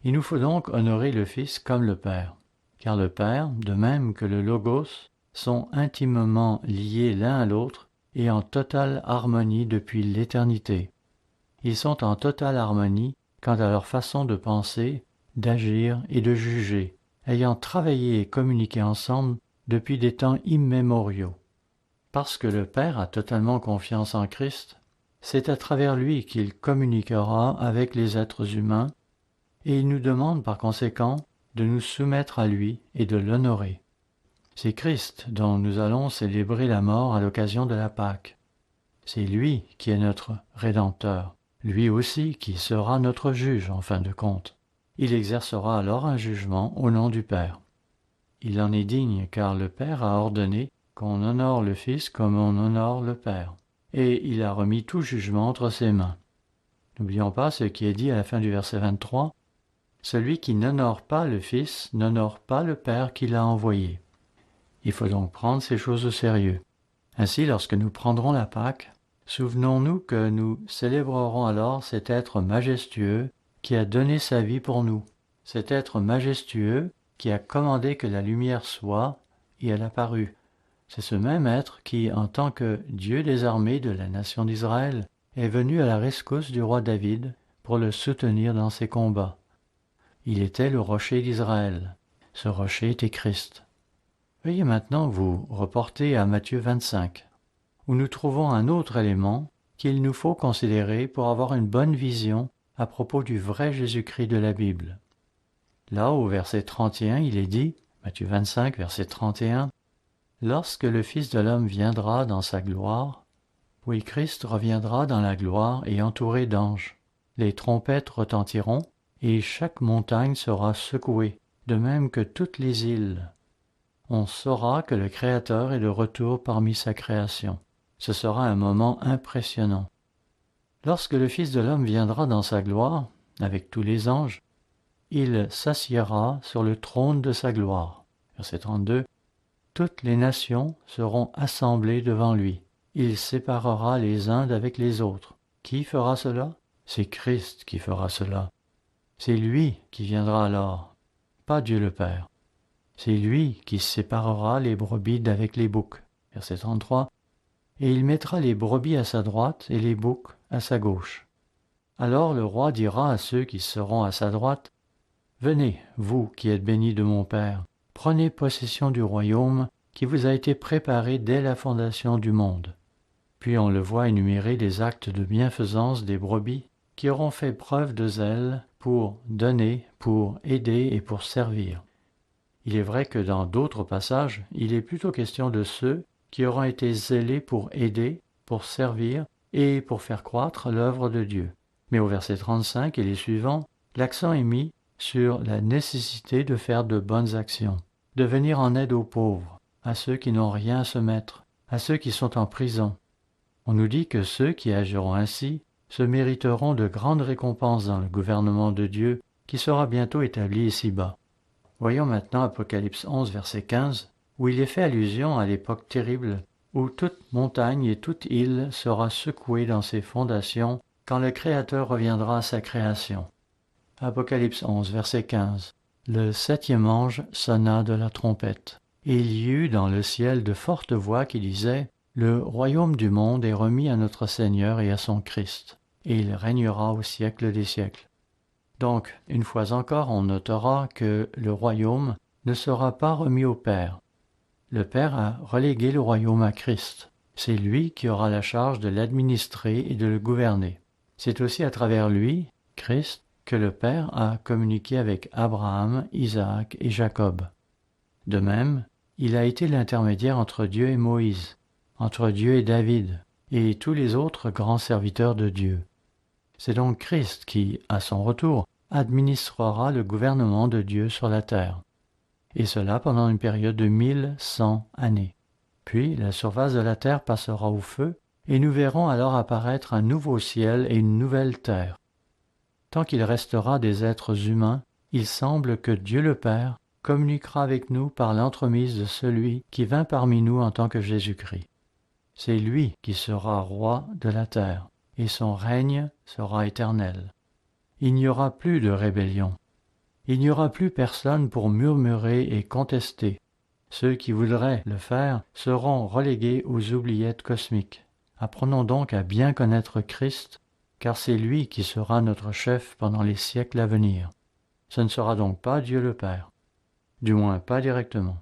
Il nous faut donc honorer le Fils comme le Père, car le Père, de même que le Logos, sont intimement liés l'un à l'autre et en totale harmonie depuis l'éternité. Ils sont en totale harmonie quant à leur façon de penser, d'agir et de juger, ayant travaillé et communiqué ensemble depuis des temps immémoriaux. Parce que le Père a totalement confiance en Christ, c'est à travers lui qu'il communiquera avec les êtres humains, et il nous demande par conséquent de nous soumettre à lui et de l'honorer. C'est Christ dont nous allons célébrer la mort à l'occasion de la Pâque. C'est lui qui est notre Rédempteur, lui aussi qui sera notre juge en fin de compte. Il exercera alors un jugement au nom du Père. Il en est digne car le Père a ordonné qu'on honore le Fils comme on honore le Père, et il a remis tout jugement entre ses mains. N'oublions pas ce qui est dit à la fin du verset 23, « Celui qui n'honore pas le Fils n'honore pas le Père qui l'a envoyé. » Il faut donc prendre ces choses au sérieux. Ainsi, lorsque nous prendrons la Pâque, souvenons-nous que nous célébrerons alors cet être majestueux qui a donné sa vie pour nous, cet être majestueux qui a commandé que la lumière soit, et elle apparut. C'est ce même être qui, en tant que Dieu des armées de la nation d'Israël, est venu à la rescousse du roi David pour le soutenir dans ses combats. Il était le rocher d'Israël. Ce rocher était Christ. Veuillez maintenant vous reporter à Matthieu 25, où nous trouvons un autre élément qu'il nous faut considérer pour avoir une bonne vision à propos du vrai Jésus-Christ de la Bible. Là, au verset 31, il est dit, Matthieu 25, verset 31, « Lorsque le Fils de l'homme viendra dans sa gloire, oui, Christ reviendra dans la gloire et entouré d'anges. les trompettes retentiront, et chaque montagne sera secouée, de même que toutes les îles. On saura que le Créateur est de retour parmi sa création. Ce sera un moment impressionnant. Lorsque le Fils de l'homme viendra dans sa gloire, avec tous les anges, il s'assiera sur le trône de sa gloire. Verset 32. Toutes les nations seront assemblées devant lui. Il séparera les uns d'avec les autres. Qui fera cela? C'est Christ qui fera cela. C'est lui qui viendra alors, pas Dieu le Père. C'est lui qui séparera les brebis d'avec les boucs. Verset 33. Et il mettra les brebis à sa droite et les boucs à sa gauche. Alors le roi dira à ceux qui seront à sa droite, « Venez, vous qui êtes bénis de mon Père, prenez possession du royaume qui vous a été préparé dès la fondation du monde. » Puis on le voit énumérer les actes de bienfaisance des brebis qui auront fait preuve de zèle pour donner, pour aider et pour servir. Il est vrai que dans d'autres passages, il est plutôt question de ceux qui auront été zélés pour aider, pour servir et pour faire croître l'œuvre de Dieu. Mais au verset 35 et les suivants, l'accent est mis sur la nécessité de faire de bonnes actions, de venir en aide aux pauvres, à ceux qui n'ont rien à se mettre, à ceux qui sont en prison. On nous dit que ceux qui agiront ainsi se mériteront de grandes récompenses dans le gouvernement de Dieu qui sera bientôt établi ici-bas. Voyons maintenant Apocalypse 11, verset 15, où il est fait allusion à l'époque terrible où toute montagne et toute île sera secouée dans ses fondations quand le Créateur reviendra à sa création. Apocalypse 11, verset 15. Le 7e ange sonna de la trompette, et il y eut dans le ciel de fortes voix qui disaient « Le royaume du monde est remis à notre Seigneur et à son Christ, et il régnera au siècle des siècles. » Donc, une fois encore, on notera que le royaume ne sera pas remis au Père. Le Père a relégué le royaume à Christ. C'est lui qui aura la charge de l'administrer et de le gouverner. C'est aussi à travers lui, Christ, que le Père a communiqué avec Abraham, Isaac et Jacob. De même, il a été l'intermédiaire entre Dieu et Moïse, entre Dieu et David, et tous les autres grands serviteurs de Dieu. C'est donc Christ qui, à son retour, administrera le gouvernement de Dieu sur la terre, et cela pendant une période de 1100 années. Puis la surface de la terre passera au feu, et nous verrons alors apparaître un nouveau ciel et une nouvelle terre. Tant qu'il restera des êtres humains, il semble que Dieu le Père communiquera avec nous par l'entremise de celui qui vint parmi nous en tant que Jésus-Christ. C'est lui qui sera roi de la terre, et son règne sera éternel. Il n'y aura plus de rébellion. Il n'y aura plus personne pour murmurer et contester. Ceux qui voudraient le faire seront relégués aux oubliettes cosmiques. Apprenons donc à bien connaître Christ, car c'est lui qui sera notre chef pendant les siècles à venir. Ce ne sera donc pas Dieu le Père, du moins pas directement.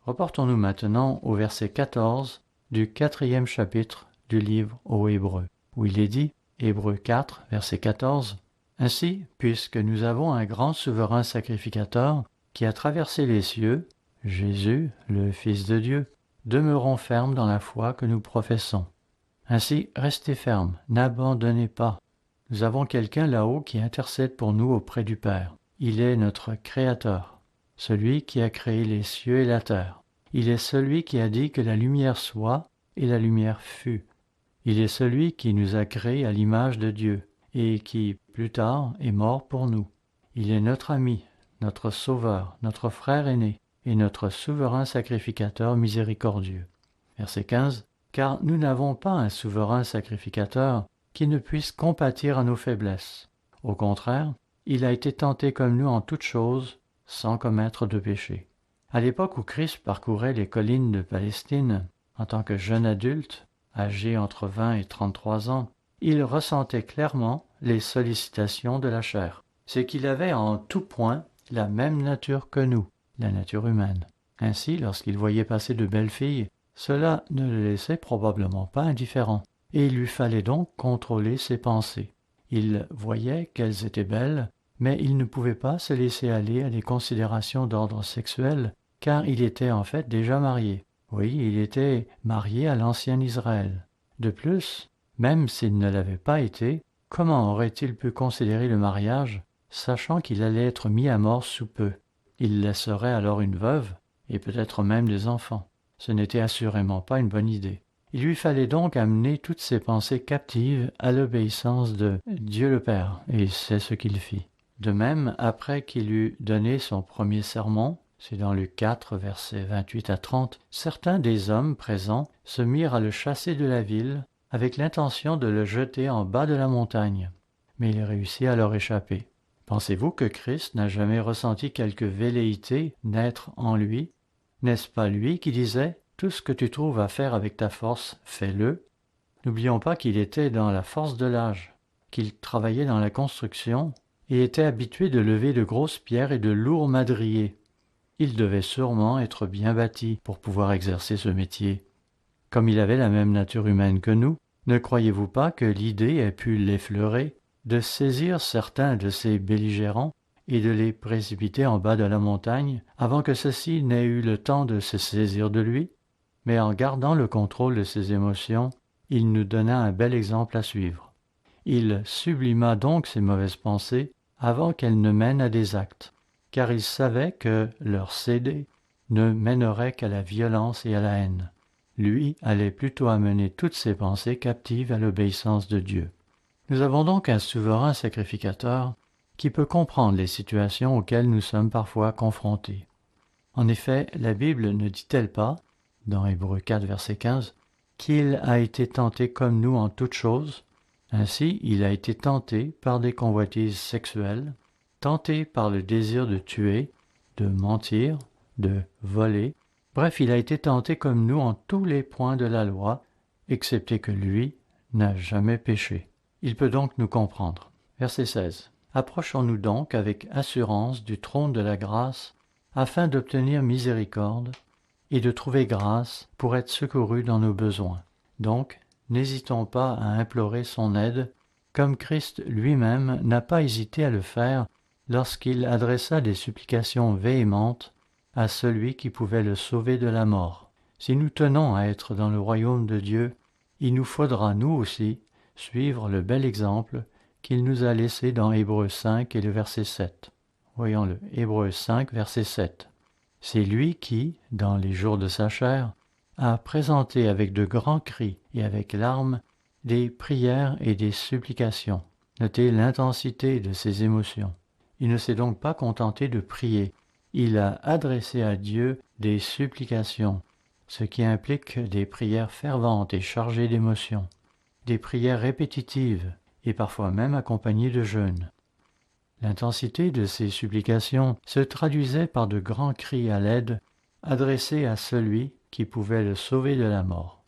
Reportons-nous maintenant au verset 14 du 4e chapitre du livre aux Hébreux, où il est dit, Hébreux 4, verset 14, « Ainsi, puisque nous avons un grand souverain sacrificateur qui a traversé les cieux, Jésus, le Fils de Dieu, demeurons fermes dans la foi que nous professons. Ainsi, restez fermes, n'abandonnez pas. Nous avons quelqu'un là-haut qui intercède pour nous auprès du Père. Il est notre Créateur, celui qui a créé les cieux et la terre. Il est celui qui a dit que la lumière soit, et la lumière fut. Il est celui qui nous a créés à l'image de Dieu, et qui, plus tard, est mort pour nous. Il est notre ami, notre sauveur, notre frère aîné, et notre souverain sacrificateur miséricordieux. Verset 15. Car nous n'avons pas un souverain sacrificateur qui ne puisse compatir à nos faiblesses. Au contraire, il a été tenté comme nous en toutes choses, sans commettre de péché. À l'époque où Christ parcourait les collines de Palestine, en tant que jeune adulte, âgé entre 20 et 33 ans, il ressentait clairement les sollicitations de la chair. C'est qu'il avait en tout point la même nature que nous, la nature humaine. Ainsi, lorsqu'il voyait passer de belles filles, cela ne le laissait probablement pas indifférent, et il lui fallait donc contrôler ses pensées. Il voyait qu'elles étaient belles, mais il ne pouvait pas se laisser aller à des considérations d'ordre sexuel, car il était en fait déjà marié. Oui, il était marié à l'ancien Israël. De plus, même s'il ne l'avait pas été, Comment aurait-il pu considérer le mariage, sachant qu'il allait être mis à mort sous peu? Il laisserait alors une veuve, et peut-être même des enfants. Ce n'était assurément pas une bonne idée. Il lui fallait donc amener toutes ses pensées captives à l'obéissance de Dieu le Père, et c'est ce qu'il fit. De même, après qu'il eut donné son premier sermon, c'est dans Luc 4, versets 28 à 30, certains des hommes présents se mirent à le chasser de la ville avec l'intention de le jeter en bas de la montagne. Mais il réussit à leur échapper. Pensez-vous que Christ n'a jamais ressenti quelque velléité naître en lui? N'est-ce pas lui qui disait « Tout ce que tu trouves à faire avec ta force, fais-le » ? N'oublions pas qu'il était dans la force de l'âge, qu'il travaillait dans la construction et était habitué de lever de grosses pierres et de lourds madriers. Il devait sûrement être bien bâti pour pouvoir exercer ce métier. Comme il avait la même nature humaine que nous, ne croyez-vous pas que l'idée ait pu l'effleurer de saisir certains de ces belligérants et de les précipiter en bas de la montagne avant que ceux-ci n'aient eu le temps de se saisir de lui? Mais en gardant le contrôle de ses émotions, il nous donna un bel exemple à suivre. Il sublima donc ses mauvaises pensées avant qu'elles ne mènent à des actes, car il savait que leur céder ne mènerait qu'à la violence et à la haine. Lui allait plutôt amener toutes ses pensées captives à l'obéissance de Dieu. Nous avons donc un souverain sacrificateur qui peut comprendre les situations auxquelles nous sommes parfois confrontés. En effet, la Bible ne dit-elle pas, dans Hébreux 4, verset 15, qu'il a été tenté comme nous en toutes choses? Ainsi, il a été tenté par des convoitises sexuelles, tenté par le désir de tuer, de mentir, de voler. Bref, il a été tenté comme nous en tous les points de la loi, excepté que lui n'a jamais péché. Il peut donc nous comprendre. Verset 16. Approchons-nous donc avec assurance du trône de la grâce, afin d'obtenir miséricorde et de trouver grâce pour être secourus dans nos besoins. Donc, n'hésitons pas à implorer son aide, comme Christ lui-même n'a pas hésité à le faire lorsqu'il adressa des supplications véhémentes à celui qui pouvait le sauver de la mort. Si nous tenons à être dans le royaume de Dieu, il nous faudra, nous aussi, suivre le bel exemple qu'il nous a laissé dans Hébreux 5 et le verset 7. Voyons-le, Hébreux 5, verset 7. C'est lui qui, dans les jours de sa chair, a présenté avec de grands cris et avec larmes des prières et des supplications. Notez l'intensité de ses émotions. Il ne s'est donc pas contenté de prier. Il a adressé à Dieu des supplications, ce qui implique des prières ferventes et chargées d'émotions, des prières répétitives et parfois même accompagnées de jeûnes. L'intensité de ces supplications se traduisait par de grands cris à l'aide adressés à celui qui pouvait le sauver de la mort.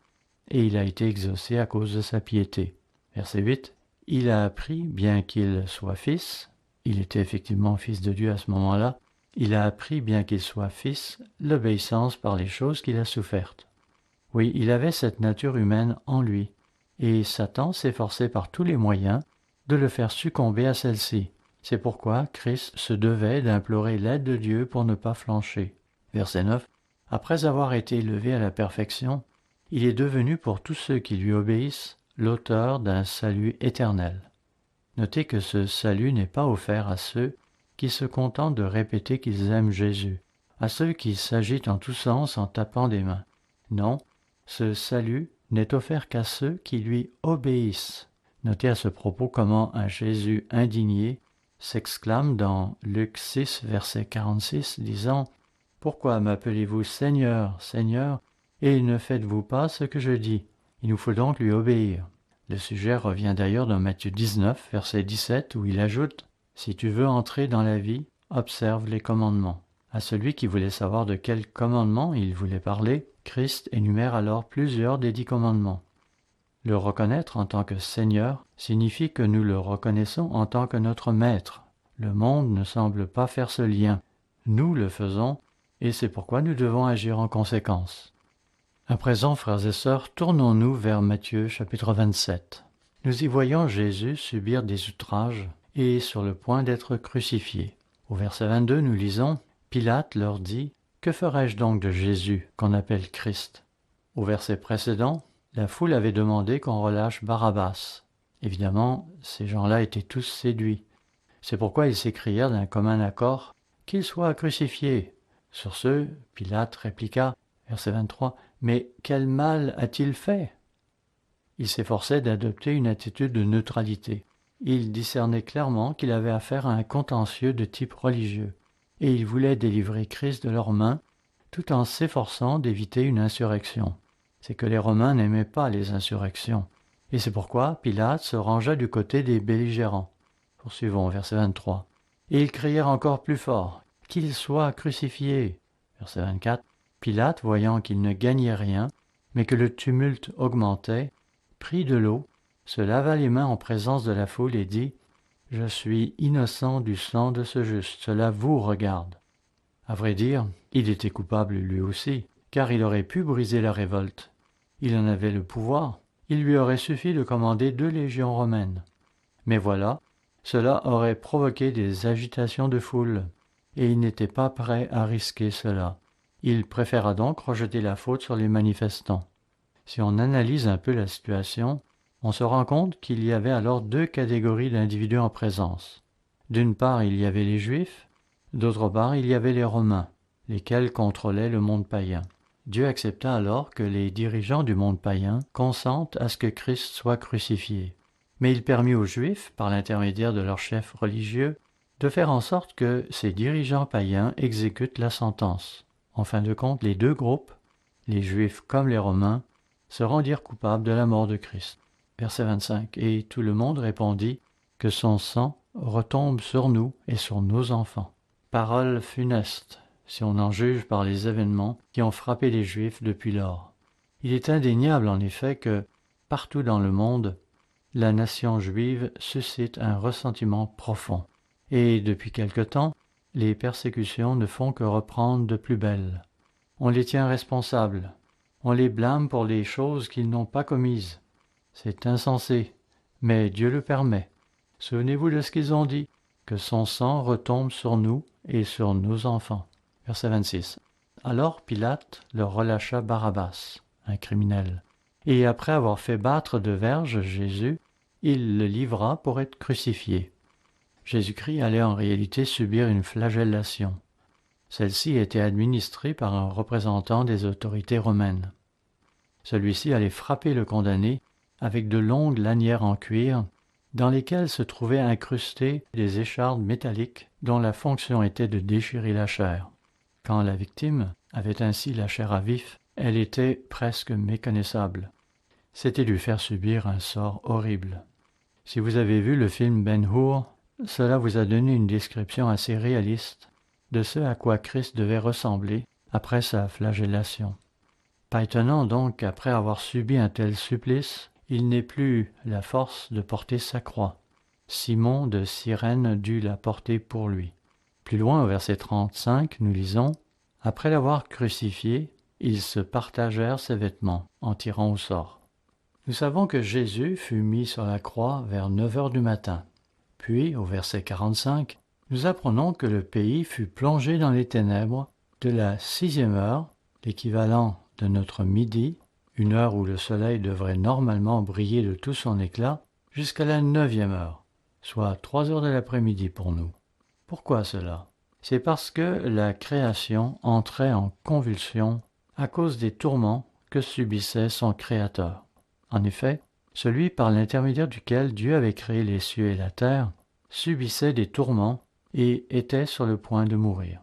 Et il a été exaucé à cause de sa piété. Verset 8. Il a appris, bien qu'il soit fils, il était effectivement fils de Dieu à ce moment-là, il a appris, bien qu'il soit fils, l'obéissance par les choses qu'il a souffertes. Oui, il avait cette nature humaine en lui, et Satan s'efforçait par tous les moyens de le faire succomber à celle-ci. C'est pourquoi Christ se devait d'implorer l'aide de Dieu pour ne pas flancher. Verset 9. Après avoir été élevé à la perfection, il est devenu pour tous ceux qui lui obéissent l'auteur d'un salut éternel. Notez que ce salut n'est pas offert à ceux qui se contentent de répéter qu'ils aiment Jésus, à ceux qui s'agitent en tous sens en tapant des mains. Non, ce salut n'est offert qu'à ceux qui lui obéissent. Notez à ce propos comment un Jésus indigné s'exclame dans Luc 6, verset 46, disant « Pourquoi m'appelez-vous Seigneur, Seigneur, et ne faites-vous pas ce que je dis ?» Il nous faut donc lui obéir. Le sujet revient d'ailleurs dans Matthieu 19, verset 17, où il ajoute « Si tu veux entrer dans la vie, observe les commandements. » À celui qui voulait savoir de quel commandement il voulait parler, Christ énumère alors plusieurs des 10 commandements. Le reconnaître en tant que Seigneur signifie que nous le reconnaissons en tant que notre Maître. Le monde ne semble pas faire ce lien. Nous le faisons, et c'est pourquoi nous devons agir en conséquence. À présent, frères et sœurs, tournons-nous vers Matthieu chapitre 27. Nous y voyons Jésus subir des outrages et sur le point d'être crucifié. Au verset 22, nous lisons « Pilate leur dit, que ferai-je donc de Jésus qu'on appelle Christ ?» Au verset précédent, la foule avait demandé qu'on relâche Barabbas. Évidemment, ces gens-là étaient tous séduits. C'est pourquoi ils s'écrièrent d'un commun accord qu'il soit crucifié. Sur ce, Pilate répliqua, verset 23, « Mais quel mal a-t-il fait ?» Il s'efforçait d'adopter une attitude de neutralité. Il discernait clairement qu'il avait affaire à un contentieux de type religieux, et il voulait délivrer Christ de leurs mains, tout en s'efforçant d'éviter une insurrection. C'est que les Romains n'aimaient pas les insurrections, et c'est pourquoi Pilate se rangea du côté des belligérants. Poursuivons, verset 23. Et ils crièrent encore plus fort, « Qu'il soit crucifié !» Verset 24. Pilate, voyant qu'il ne gagnait rien, mais que le tumulte augmentait, prit de l'eau, se lava les mains en présence de la foule et dit, « Je suis innocent du sang de ce juste, cela vous regarde. » À vrai dire, il était coupable lui aussi, car il aurait pu briser la révolte. Il en avait le pouvoir, il lui aurait suffi de commander 2 légions romaines. Mais voilà, cela aurait provoqué des agitations de foule, et il n'était pas prêt à risquer cela. Il préféra donc rejeter la faute sur les manifestants. Si on analyse un peu la situation, on se rend compte qu'il y avait alors 2 catégories d'individus en présence. D'une part, il y avait les Juifs, d'autre part, il y avait les Romains, lesquels contrôlaient le monde païen. Dieu accepta alors que les dirigeants du monde païen consentent à ce que Christ soit crucifié. Mais il permit aux Juifs, par l'intermédiaire de leurs chefs religieux, de faire en sorte que ces dirigeants païens exécutent la sentence. En fin de compte, les 2 groupes, les Juifs comme les Romains, se rendirent coupables de la mort de Christ. Verset 25. Et tout le monde répondit que son sang retombe sur nous et sur nos enfants. Parole funeste, si on en juge par les événements qui ont frappé les Juifs depuis lors. Il est indéniable en effet que, partout dans le monde, la nation juive suscite un ressentiment profond. Et depuis quelque temps, les persécutions ne font que reprendre de plus belle. On les tient responsables. On les blâme pour les choses qu'ils n'ont pas commises. C'est insensé, mais Dieu le permet. Souvenez-vous de ce qu'ils ont dit, que son sang retombe sur nous et sur nos enfants. Verset 26. Alors Pilate leur relâcha Barabbas, un criminel. Et après avoir fait battre de verges Jésus, il le livra pour être crucifié. Jésus-Christ allait en réalité subir une flagellation. Celle-ci était administrée par un représentant des autorités romaines. Celui-ci allait frapper le condamné avec de longues lanières en cuir dans lesquelles se trouvaient incrustées des échardes métalliques dont la fonction était de déchirer la chair. Quand la victime avait ainsi la chair à vif, elle était presque méconnaissable. C'était lui faire subir un sort horrible. Si vous avez vu le film Ben-Hur, cela vous a donné une description assez réaliste de ce à quoi Christ devait ressembler après sa flagellation. Pas étonnant donc qu'après avoir subi un tel supplice, il n'ait plus la force de porter sa croix. Simon de Cyrène dut la porter pour lui. Plus loin, au verset 35, nous lisons « Après l'avoir crucifié, ils se partagèrent ses vêtements en tirant au sort. » Nous savons que Jésus fut mis sur la croix vers 9 heures du matin. Puis, au verset 45, nous apprenons que le pays fut plongé dans les ténèbres de la 6e heure, l'équivalent de notre midi, une heure où le soleil devrait normalement briller de tout son éclat, jusqu'à la 9e heure, soit 3 heures de l'après-midi pour nous. Pourquoi cela? C'est parce que la création entrait en convulsion à cause des tourments que subissait son Créateur. En effet, celui par l'intermédiaire duquel Dieu avait créé les cieux et la terre subissait des tourments et était sur le point de mourir.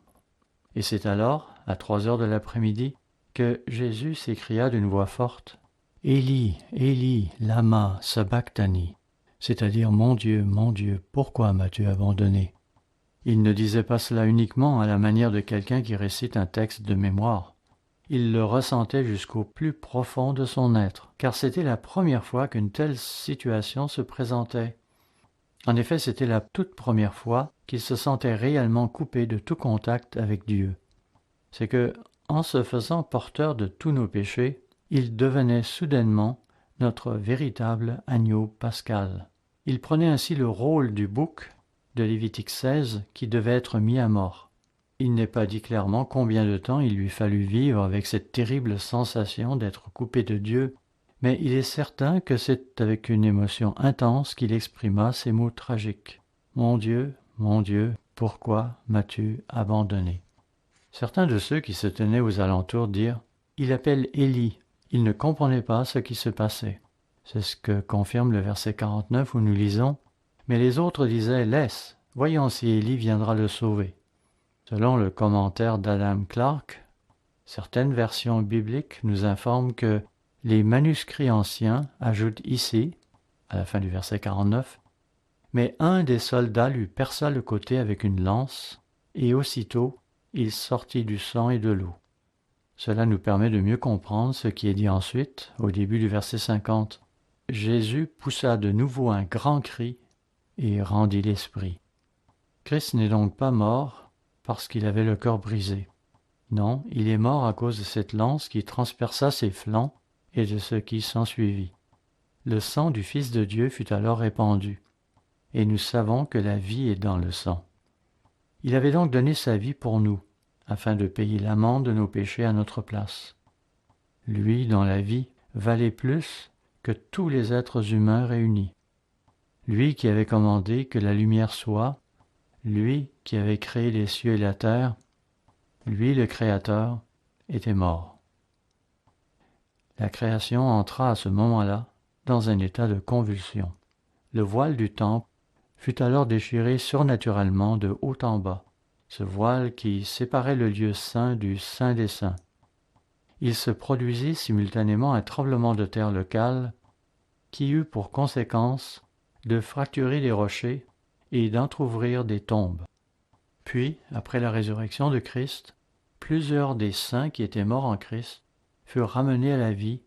Et c'est alors, à 3 heures de l'après-midi, que Jésus s'écria d'une voix forte, « Élie, Élie, lama sabachthani », c'est-à-dire « Mon Dieu, pourquoi m'as-tu abandonné ?» Il ne disait pas cela uniquement à la manière de quelqu'un qui récite un texte de mémoire. Il le ressentait jusqu'au plus profond de son être, car c'était la première fois qu'une telle situation se présentait. En effet, c'était la toute première fois qu'il se sentait réellement coupé de tout contact avec Dieu. C'est que, en se faisant porteur de tous nos péchés, il devenait soudainement notre véritable agneau pascal. Il prenait ainsi le rôle du bouc de Lévitique 16 qui devait être mis à mort. Il n'est pas dit clairement combien de temps il lui fallut vivre avec cette terrible sensation d'être coupé de Dieu, mais il est certain que c'est avec une émotion intense qu'il exprima ces mots tragiques. « Mon Dieu, pourquoi m'as-tu abandonné ?» Certains de ceux qui se tenaient aux alentours dirent « Il appelle Élie ». Ils ne comprenaient pas ce qui se passait. C'est ce que confirme le verset 49 où nous lisons « Mais les autres disaient « Laisse, voyons si Élie viendra le sauver ». Selon le commentaire d'Adam Clarke, certaines versions bibliques nous informent que les manuscrits anciens ajoutent ici, à la fin du verset 49, « Mais un des soldats lui perça le côté avec une lance, et aussitôt il sortit du sang et de l'eau. » Cela nous permet de mieux comprendre ce qui est dit ensuite, au début du verset 50. Jésus poussa de nouveau un grand cri et rendit l'esprit. Christ n'est donc pas mort parce qu'il avait le cœur brisé. Non, il est mort à cause de cette lance qui transperça ses flancs et de ce qui s'ensuivit. Le sang du Fils de Dieu fut alors répandu, et nous savons que la vie est dans le sang. Il avait donc donné sa vie pour nous, afin de payer l'amende de nos péchés à notre place. Lui, dont la vie valait plus que tous les êtres humains réunis. Lui qui avait commandé que la lumière soit, lui qui avait créé les cieux et la terre, lui le Créateur, était mort. La création entra à ce moment-là dans un état de convulsion. Le voile du temple fut alors déchiré surnaturellement de haut en bas, ce voile qui séparait le lieu saint du Saint des Saints. Il se produisit simultanément un tremblement de terre local qui eut pour conséquence de fracturer les rochers et d'entr'ouvrir des tombes. Puis, après la résurrection de Christ, plusieurs des saints qui étaient morts en Christ furent ramenés à la vie,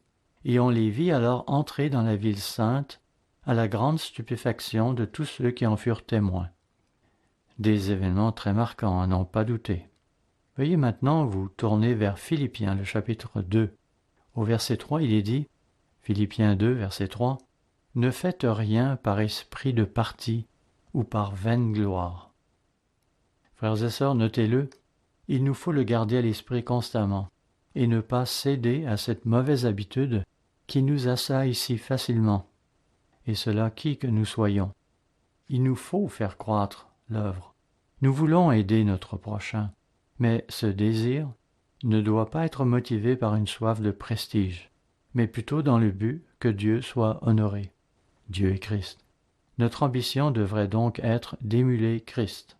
et on les vit alors entrer dans la ville sainte, à la grande stupéfaction de tous ceux qui en furent témoins. Des événements très marquants, à n'en pas douter. Veuillez maintenant vous tourner vers Philippiens, le chapitre 2. Au verset 3, il est dit, Philippiens 2, verset 3, « Ne faites rien par esprit de parti ou par vaine gloire. » Frères et sœurs, notez-le, il nous faut le garder à l'esprit constamment et ne pas céder à cette mauvaise habitude qui nous assaille si facilement, et cela qui que nous soyons. Il nous faut faire croître l'œuvre. Nous voulons aider notre prochain, mais ce désir ne doit pas être motivé par une soif de prestige, mais plutôt dans le but que Dieu soit honoré. Dieu est Christ. Notre ambition devrait donc être d'émuler Christ.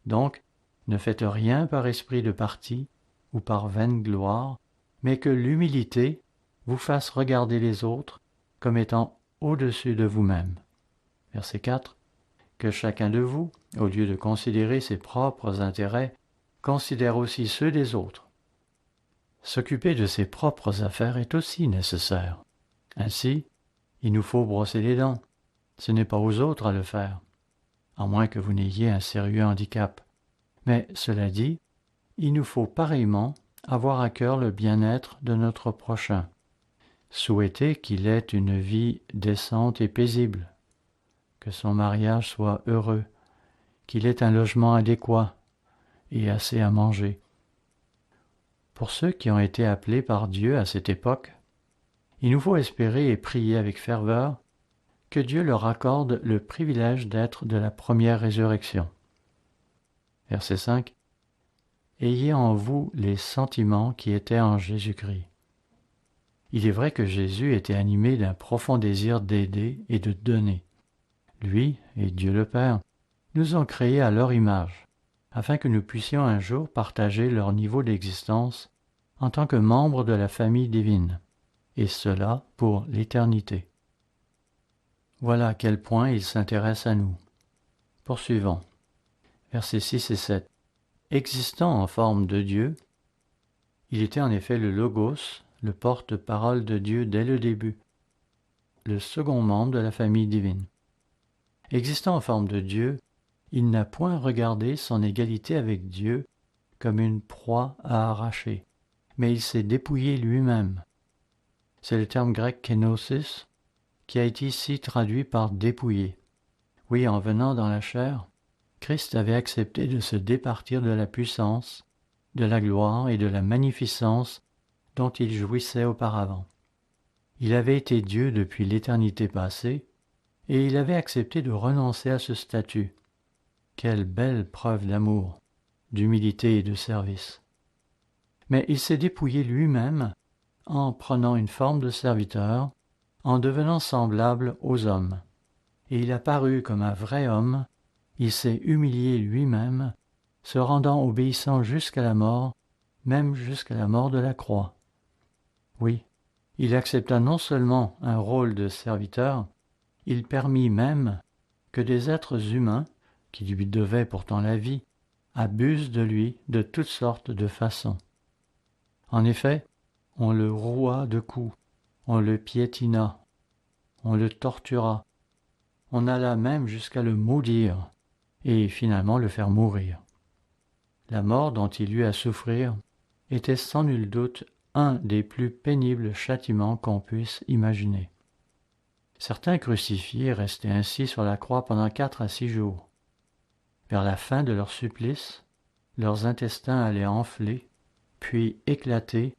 Donc, ne faites rien par esprit de parti ou par vaine gloire, mais que l'humilité vous fasse regarder les autres comme étant au-dessus de vous-même. Verset 4. Que chacun de vous, au lieu de considérer ses propres intérêts, considère aussi ceux des autres. S'occuper de ses propres affaires est aussi nécessaire. Ainsi, il nous faut brosser les dents. Ce n'est pas aux autres à le faire, à moins que vous n'ayez un sérieux handicap. Mais cela dit, il nous faut pareillement avoir à cœur le bien-être de notre prochain, souhaiter qu'il ait une vie décente et paisible, que son mariage soit heureux, qu'il ait un logement adéquat et assez à manger. Pour ceux qui ont été appelés par Dieu à cette époque, il nous faut espérer et prier avec ferveur que Dieu leur accorde le privilège d'être de la première résurrection. Verset 5. Ayez en vous les sentiments qui étaient en Jésus-Christ. Il est vrai que Jésus était animé d'un profond désir d'aider et de donner. Lui et Dieu le Père nous ont créés à leur image, afin que nous puissions un jour partager leur niveau d'existence en tant que membres de la famille divine, et cela pour l'éternité. Voilà à quel point il s'intéresse à nous. Poursuivons. Versets 6 et 7. Existant en forme de Dieu, il était en effet le Logos, le porte-parole de Dieu dès le début, le second membre de la famille divine. Existant en forme de Dieu, il n'a point regardé son égalité avec Dieu comme une proie à arracher, mais il s'est dépouillé lui-même. C'est le terme grec kénosis qui a été ici traduit par dépouiller. Oui, en venant dans la chair, Christ avait accepté de se départir de la puissance, de la gloire et de la magnificence dont il jouissait auparavant. Il avait été Dieu depuis l'éternité passée, et il avait accepté de renoncer à ce statut. Quelle belle preuve d'amour, d'humilité et de service. Mais il s'est dépouillé lui-même en prenant une forme de serviteur, en devenant semblable aux hommes. Et il a paru comme un vrai homme, il s'est humilié lui-même, se rendant obéissant jusqu'à la mort, même jusqu'à la mort de la croix. Oui, il accepta non seulement un rôle de serviteur, il permit même que des êtres humains, qui lui devaient pourtant la vie, abusent de lui de toutes sortes de façons. En effet, on le roua de coups, on le piétina, on le tortura, on alla même jusqu'à le maudire et finalement le faire mourir. La mort dont il eut à souffrir était sans nul doute un des plus pénibles châtiments qu'on puisse imaginer. Certains crucifiés restaient ainsi sur la croix pendant 4 à 6 jours. Vers la fin de leur supplice, leurs intestins allaient enfler, puis éclater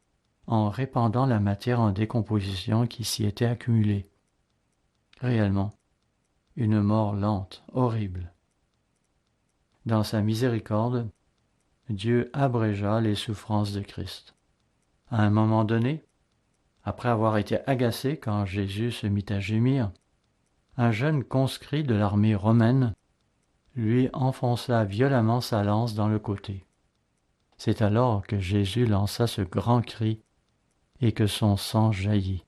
en répandant la matière en décomposition qui s'y était accumulée. Réellement, une mort lente, horrible. Dans sa miséricorde, Dieu abrégea les souffrances de Christ. À un moment donné, après avoir été agacé quand Jésus se mit à gémir, un jeune conscrit de l'armée romaine lui enfonça violemment sa lance dans le côté. C'est alors que Jésus lança ce grand cri et que son sang jaillit.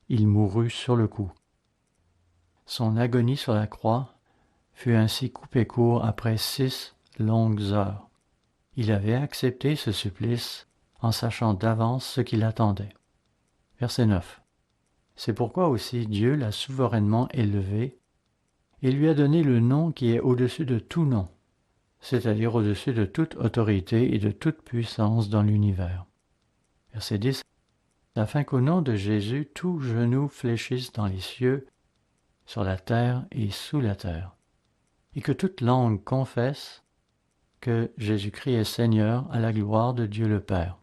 Il mourut sur le coup. Son agonie sur la croix fut ainsi coupée court après 6 longues heures. Il avait accepté ce supplice en sachant d'avance ce qui l'attendait. Verset 9. C'est pourquoi aussi Dieu l'a souverainement élevé et lui a donné le nom qui est au-dessus de tout nom, c'est-à-dire au-dessus de toute autorité et de toute puissance dans l'univers. Verset 10. Afin qu'au nom de Jésus, tout genou fléchisse dans les cieux, sur la terre et sous la terre, et que toute langue confesse que Jésus-Christ est Seigneur à la gloire de Dieu le Père.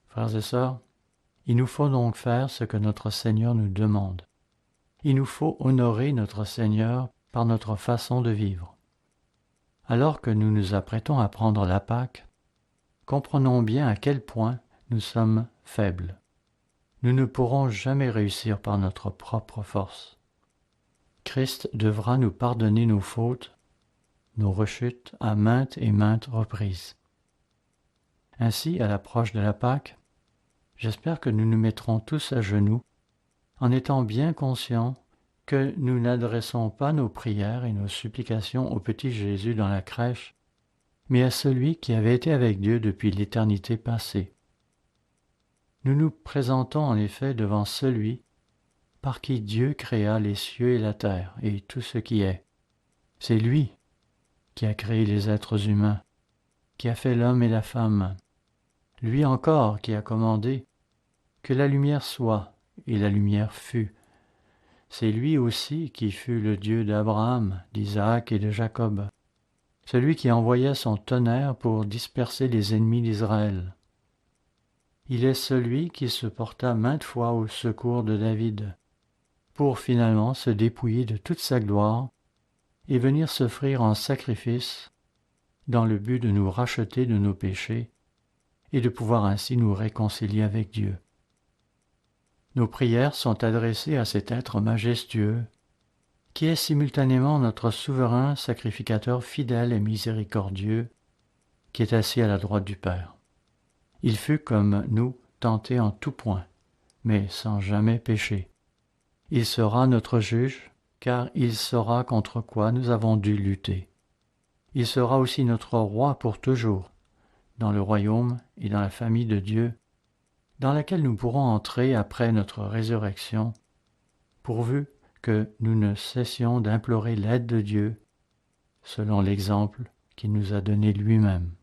Frères et sœurs, il nous faut donc faire ce que notre Seigneur nous demande. Il nous faut honorer notre Seigneur par notre façon de vivre. Alors que nous nous apprêtons à prendre la Pâque, comprenons bien à quel point nous sommes faibles. Nous ne pourrons jamais réussir par notre propre force. Christ devra nous pardonner nos fautes, nos rechutes à maintes et maintes reprises. Ainsi, à l'approche de la Pâque, j'espère que nous nous mettrons tous à genoux en étant bien conscients que nous n'adressons pas nos prières et nos supplications au petit Jésus dans la crèche, mais à celui qui avait été avec Dieu depuis l'éternité passée. Nous nous présentons en effet devant celui par qui Dieu créa les cieux et la terre et tout ce qui est. C'est lui qui a créé les êtres humains, qui a fait l'homme et la femme. Lui encore qui a commandé que la lumière soit, et la lumière fut. C'est lui aussi qui fut le Dieu d'Abraham, d'Isaac et de Jacob, celui qui envoya son tonnerre pour disperser les ennemis d'Israël. Il est celui qui se porta maintes fois au secours de David, pour finalement se dépouiller de toute sa gloire et venir s'offrir en sacrifice dans le but de nous racheter de nos péchés et de pouvoir ainsi nous réconcilier avec Dieu. Nos prières sont adressées à cet être majestueux qui est simultanément notre souverain sacrificateur fidèle et miséricordieux qui est assis à la droite du Père. Il fut comme nous tenté en tout point, mais sans jamais pécher. Il sera notre juge, car il saura contre quoi nous avons dû lutter. Il sera aussi notre roi pour toujours, dans le royaume et dans la famille de Dieu, dans laquelle nous pourrons entrer après notre résurrection, pourvu que nous ne cessions d'implorer l'aide de Dieu, selon l'exemple qu'il nous a donné lui-même.